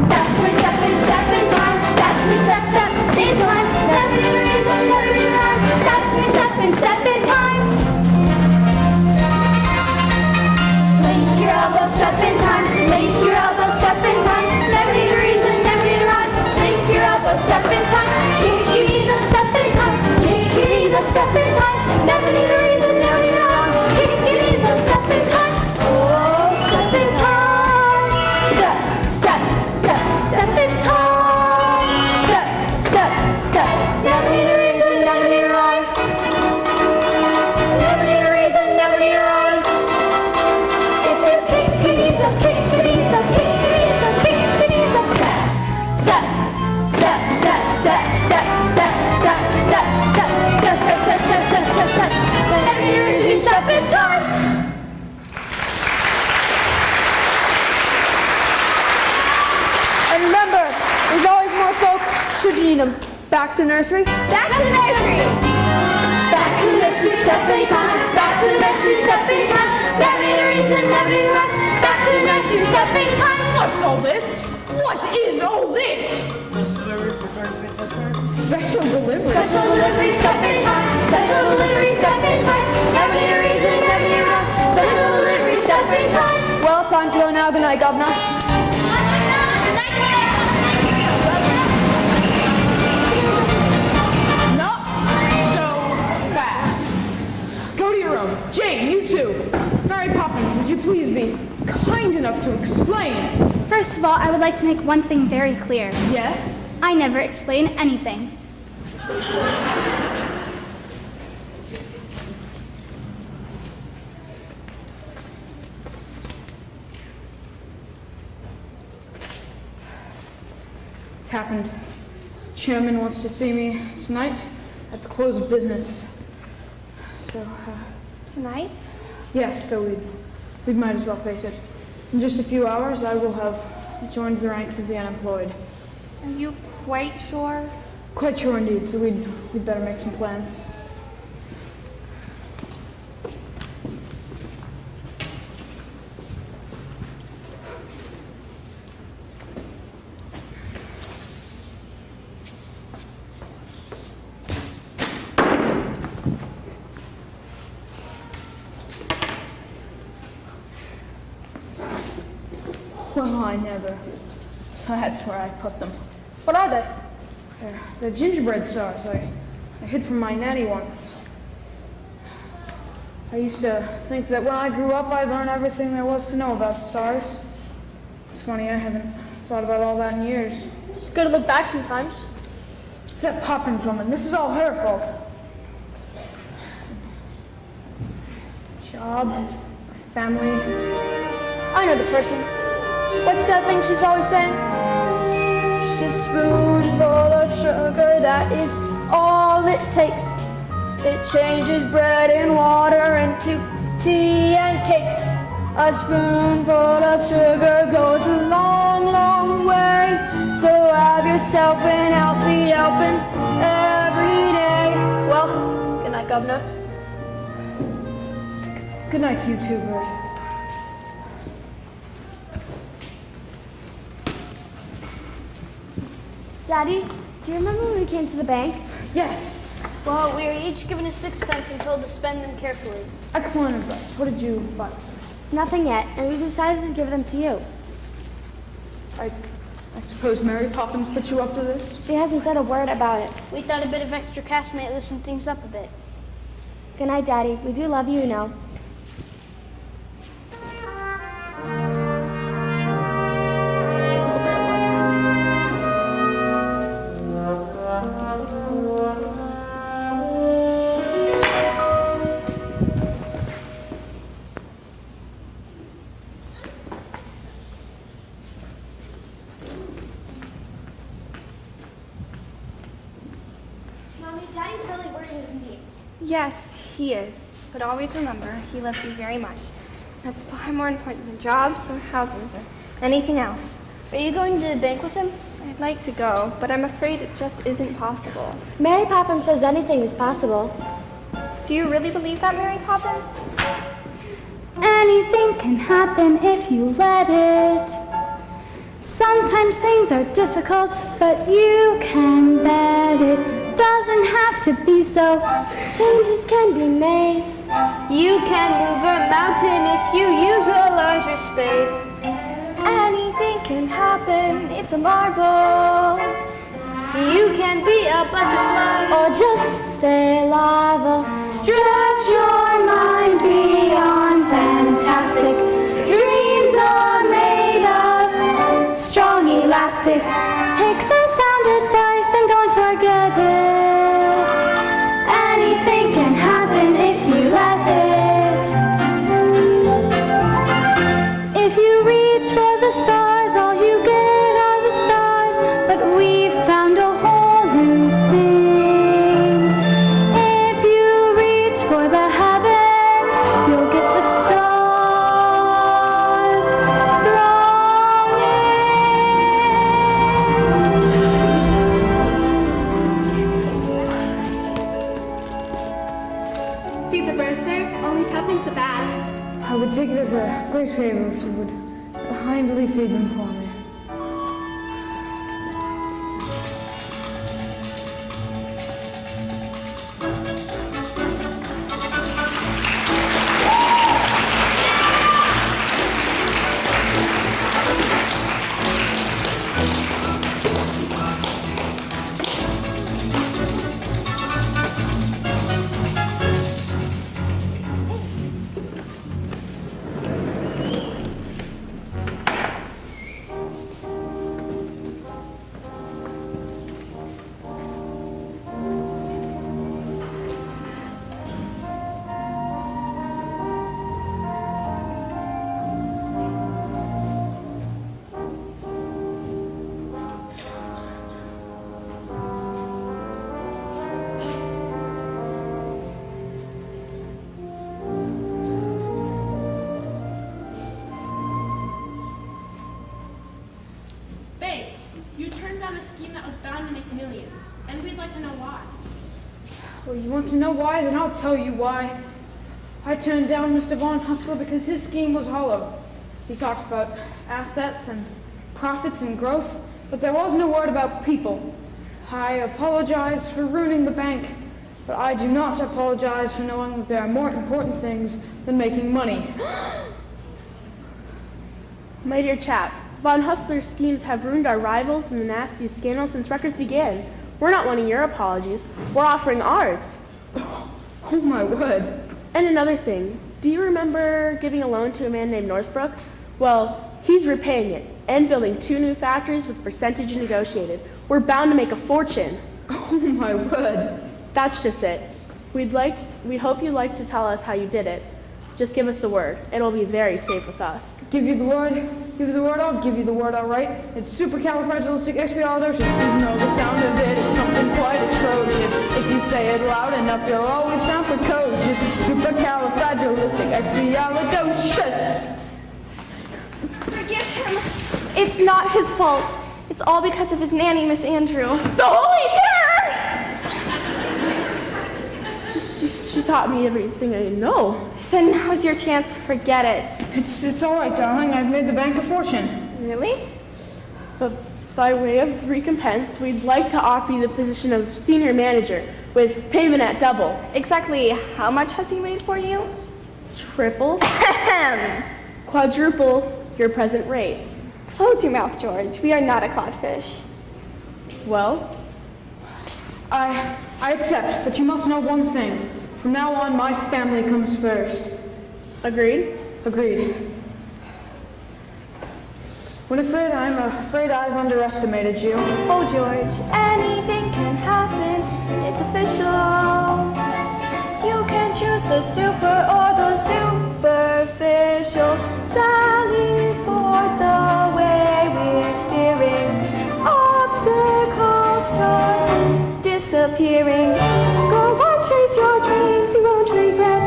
That's my step in time. That's my step in time. Never need a reason, never need a rhyme. That's my step in time. Link your elbow, step in time. Link your elbow, step in time. Never need a reason, never need a rhyme. Link your elbow, step in time. Kick your knees up, step in time. Kick your knees up, step in time. Never need a reason, never need a rhyme. Kick your knees up, step in time. Oh, step in time. Step, step, step, step in time. Step, step, step. Never need a reason, never need a rhyme. Never need a reason, never need a rhyme. If you kick your knees up, kick your knees up, kick your knees up, kick your knees up. Step, step, step, step, step, step, step, step, step, step, step, step, step, step, step, step, step. Never need a reason, you step in time. And remember, there's always more folk should you need them. Back to the nursery. Back to the nursery. Back to the nursery, step in time. Back to the nursery, step in time. Never need a reason, never need a rhyme. Back to the nursery, step in time. What's all this? What is all this? Special delivery. Special delivery, step in time. Special delivery, step in time. Never need a reason, never need a rhyme. Special delivery, step in time. Well, time to go now. Good night, Governor. Not so fast. Go to your room. Jane, you too. Mary Poppins, would you please be kind enough to explain? First of all, I would like to make one thing very clear. Yes? I never explain anything. It's happened. Chairman wants to see me tonight at the close of business. So, Tonight? yes, so we might as well face it. In just a few hours, I will have joined the ranks of the unemployed. Are you quite sure? Quite sure indeed, so we'd better make some plans. Well, I never. So that's where I put them. What are they? They're gingerbread stars. I hid from my nanny once. I used to think that when I grew up, I'd learn everything there was to know about the stars. It's funny, I haven't thought about all that in years. It's good to look back sometimes. It's that Poppins woman. This is all her fault. Job, my family. I know the person. What's that thing she's always saying? Just a spoonful of sugar, that is all it takes. It changes bread and water into tea and cakes. A spoonful of sugar goes a long, long way. So have yourself an healthy helping every day. Well, good night, Governor. Good night to you too, Bert. Daddy, do you remember when we came to the bank? Yes. Well, we were each given a sixpence and told to spend them carefully. Excellent advice. What did you buy, sir? Nothing yet, and we decided to give them to you. I suppose Mary Poppins put you up to this? She hasn't said a word about it. We thought a bit of extra cash might loosen things up a bit. Good night, Daddy. We do love you, you know. Yes, he is. But always remember, he loves you very much. That's far more important than jobs or houses or anything else. Are you going to the bank with him? I'd like to go, but I'm afraid it just isn't possible. Mary Poppins says anything is possible. Do you really believe that, Mary Poppins? Anything can happen if you let it. Sometimes things are difficult, but you can bet it doesn't have to be so. Changes can be made. You can move a mountain if you use a larger spade. Anything can happen, it's a marvel. You can be a butterfly. Or just a lava. Stretch your mind beyond fantastic. Dreams are made of strong elastic. Take some sound advice and don't forget it. Anything can happen if you let it. If you reach for the stars, all you get are the stars. But we've found a whole new spin. If you reach for the heavens, you'll get the stars thrown in. Feed the bird, sir. Only tuppence a bag. I would take it as a great favor if you would kindly feed them for me. You turned down a scheme that was bound to make millions, and we'd like to know why. Well, you want to know why? Then I'll tell you why. I turned down Mr. Von Hustler because his scheme was hollow. He talked about assets and profits and growth, but there was no word about people. I apologize for ruining the bank, but I do not apologize for knowing that there are more important things than making money. My dear chap, Von Hustler's schemes have ruined our rivals in the nastiest scandal since records began. We're not wanting your apologies. We're offering ours. Oh my word. And another thing, do you remember giving a loan to a man named Northbrook? Well, he's repaying it and building 2 new factories with percentage negotiated. We're bound to make a fortune. Oh my word. That's just it. We'd hope you'd like to tell us how you did it. Just give us the word. It'll be very safe with us. Give you the word? Give you the word? I'll give you the word, all right. It's supercalifragilisticexpialidocious, even though the sound of it is something quite atrocious. If you say it loud enough, you'll always sound precocious. Supercalifragilisticexpialidocious. Forgive him. It's not his fault. It's all because of his nanny, Miss Andrew. The Holy Terror! She taught me everything I know. Then now's your chance to forget it. It's all right, darling. I've made the bank a fortune. Really? But by way of recompense, we'd like to offer you the position of senior manager with payment at double. Exactly how much has he made for you? Triple, quadruple your present rate. Close your mouth, George. We are not a codfish. Well, I accept, but you must know one thing. From now on, my family comes first. agreed? Agreed. Winifred, I'm afraid I've underestimated you. Oh, George, anything can happen. It's official. You can choose the super or the superficial. Sally for the way we're steering. Obstacles start disappearing. Go on, chase your dreams, you won't regret it.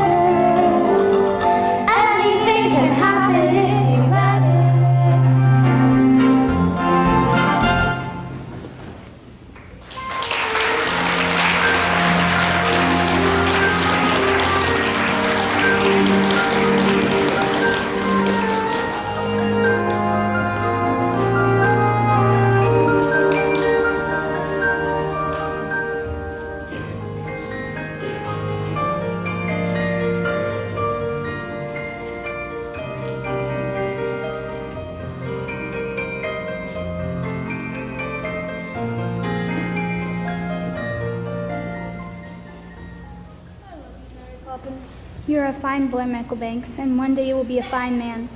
Anything can happen if you let it. You're a fine boy, Michael Banks, and one day you will be a fine man.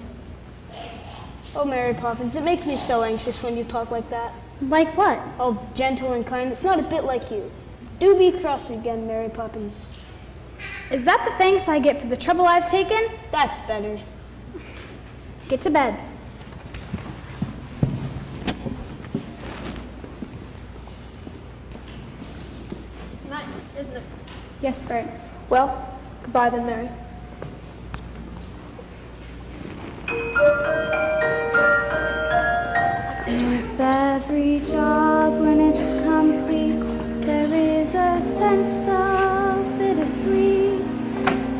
Oh, Mary Poppins, it makes me so anxious when you talk like that. Like what? Oh, gentle and kind. It's not a bit like you. Do be cross again, Mary Poppins. Is that the thanks I get for the trouble I've taken? That's better. Get to bed. It's night, isn't it? Yes, Bert. Well, goodbye then, Mary. With every job when it's complete, there is a sense of bittersweet.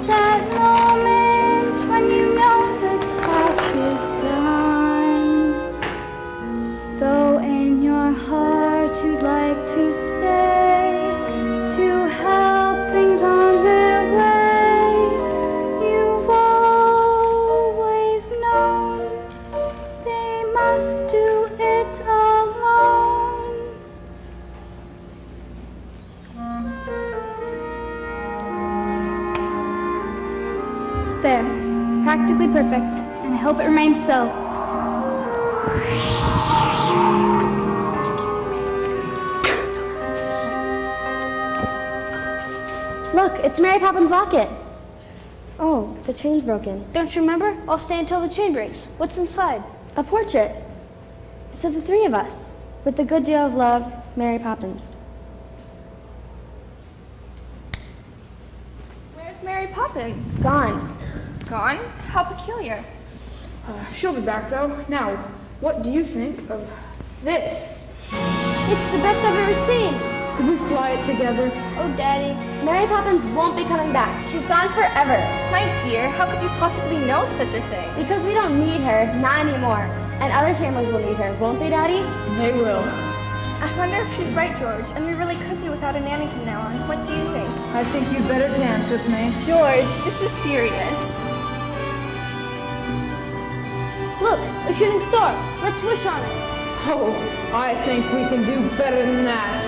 That moment when you know the task is done. Though in your heart you'd like to stay, to help things on their way, you've always known they must do it alone. There, practically perfect, and I hope it remains so. Look, it's Mary Poppins' locket. Oh, the chain's broken. Don't you remember? I'll stay until the chain breaks. What's inside? A portrait. It's of the three of us. With a good deal of love, Mary Poppins. Where's Mary Poppins? Gone. Gone? How peculiar. She'll be back though. Now, what do you think of this? It's the best I've ever seen. Could we fly it together? Oh, Daddy, Mary Poppins won't be coming back. She's gone forever. My dear, how could you possibly know such a thing? Because we don't need her, not anymore. And other families will need her, won't they, Daddy? They will. I wonder if she's right, George, and we really could do without a nanny from now on. What do you think? I think you'd better dance with me. George, this is serious. Look, a shooting star. Let's wish on it. Oh, I think we can do better than that.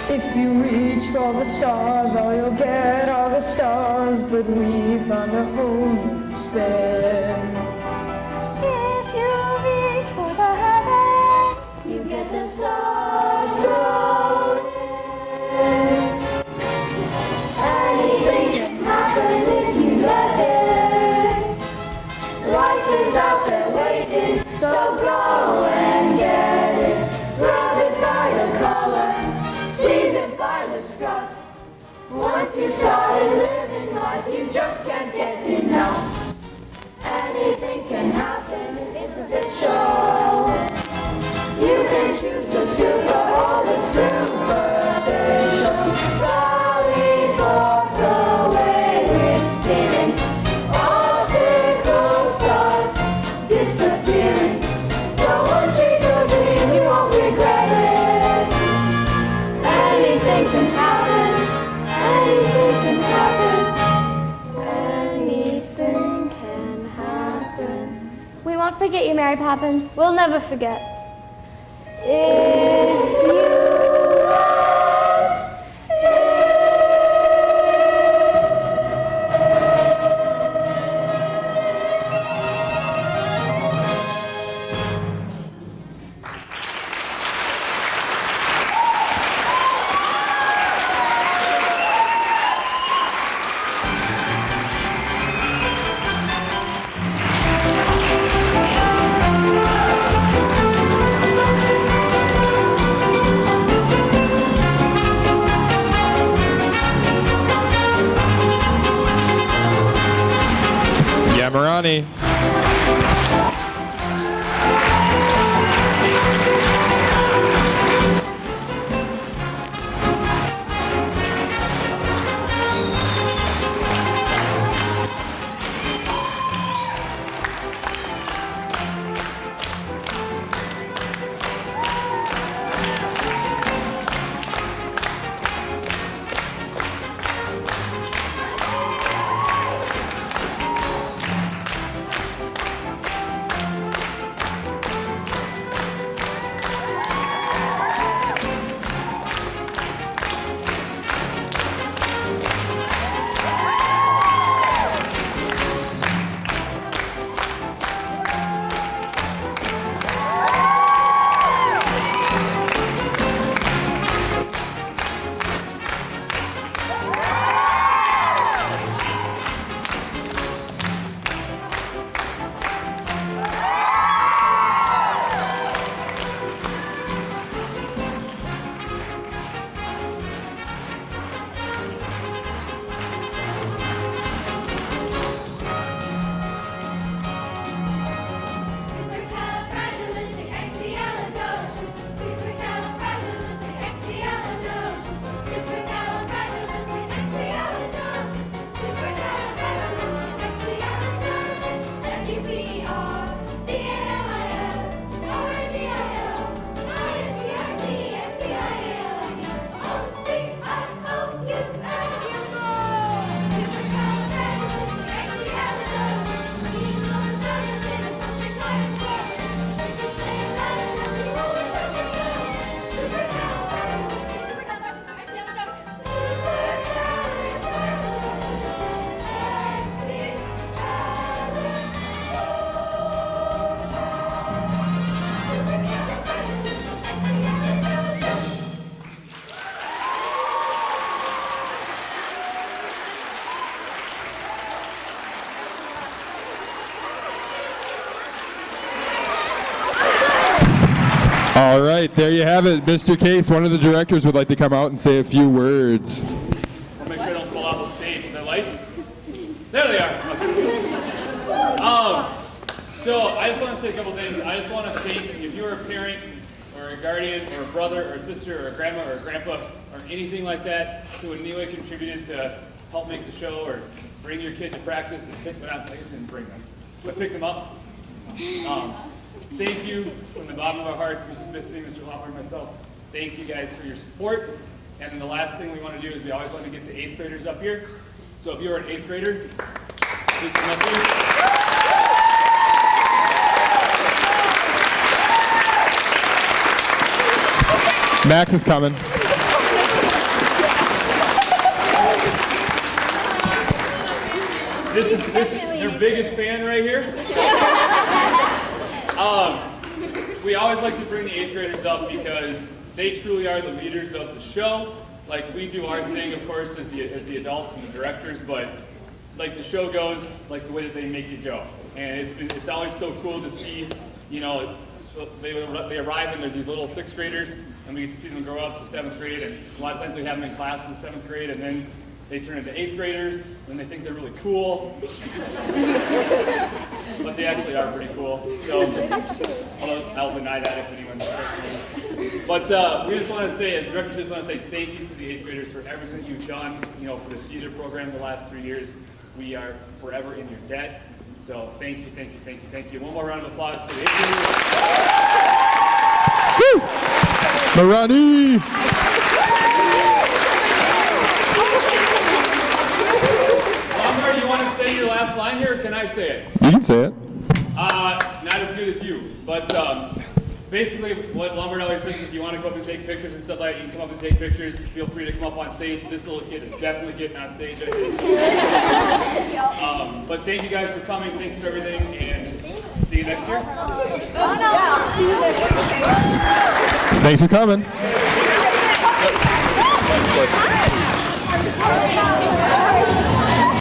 If you reach for the stars, all you'll get are the stars, but we found a whole new spin. If you reach for the heavens, You get the stars thrown in. Anything can happen if you let it. Life is out there waiting, so go and get it. Surrounded by the color, seasoned by the scruff. Once you started living life, you just can't get enough. Anything can happen, it's official. You can choose the super or the superficial. Slowly forth the way we're steering. Obstacles start disappearing. But once you chase your dreams, you won't regret it. Anything can happen. Anything can happen. Anything can happen. We won't forget you, Mary Poppins. we'll never forget. If you ask, All right, there you have it. Mr. Case, one of the directors would like to come out and say a few words. I'll make sure I don't fall off the stage. Are there lights? There they are. So I just want to say a couple things. I just want to thank, if you're a parent or a guardian or a brother or a sister or a grandma or a grandpa or anything like that who in any way contributed to help make the show or bring your kid to practice and pick them up. I guess I didn't bring them, but pick them up. Thank you from the bottom of our hearts, Mrs. Bisping, Mr. Hopper, and myself. Thank you guys for your support. And then the last thing we want to do is we always want to get the 8th graders up here. So if you're an 8th grader, please come up here. Max is coming. This is their biggest fan right here. We always like to bring the 8th graders up because they truly are the leaders of the show. Like, we do our thing, of course, as the adults and the directors, but like the show goes, like the way that they make it go. And it's always so cool to see, you know, they arrive and they're these little 6th graders, and we get to see them grow up to 7th grade, and a lot of times we have them in class in 7th grade, and then they turn into 8th graders, and they think they're really cool. But they actually are pretty cool. So I'll deny that if anyone says. But we just want to say, as directors, just want to say thank you to the 8th graders for everything that you've done, you know, for the theater program the last 3 years. We are forever in your debt. So thank you, thank you, thank you, thank you. One more round of applause for the 8th graders. Woo! Marani! Lombard, you want to say your last line here, or can I say it? You can say it. Not as good as you, but basically what Lombard always says is if you want to go up and take pictures and stuff like that, you can come up and take pictures. Feel free to come up on stage. This little kid is definitely getting on stage. I think. But thank you guys for coming. Thank you for everything, and see you next year. Thanks for coming.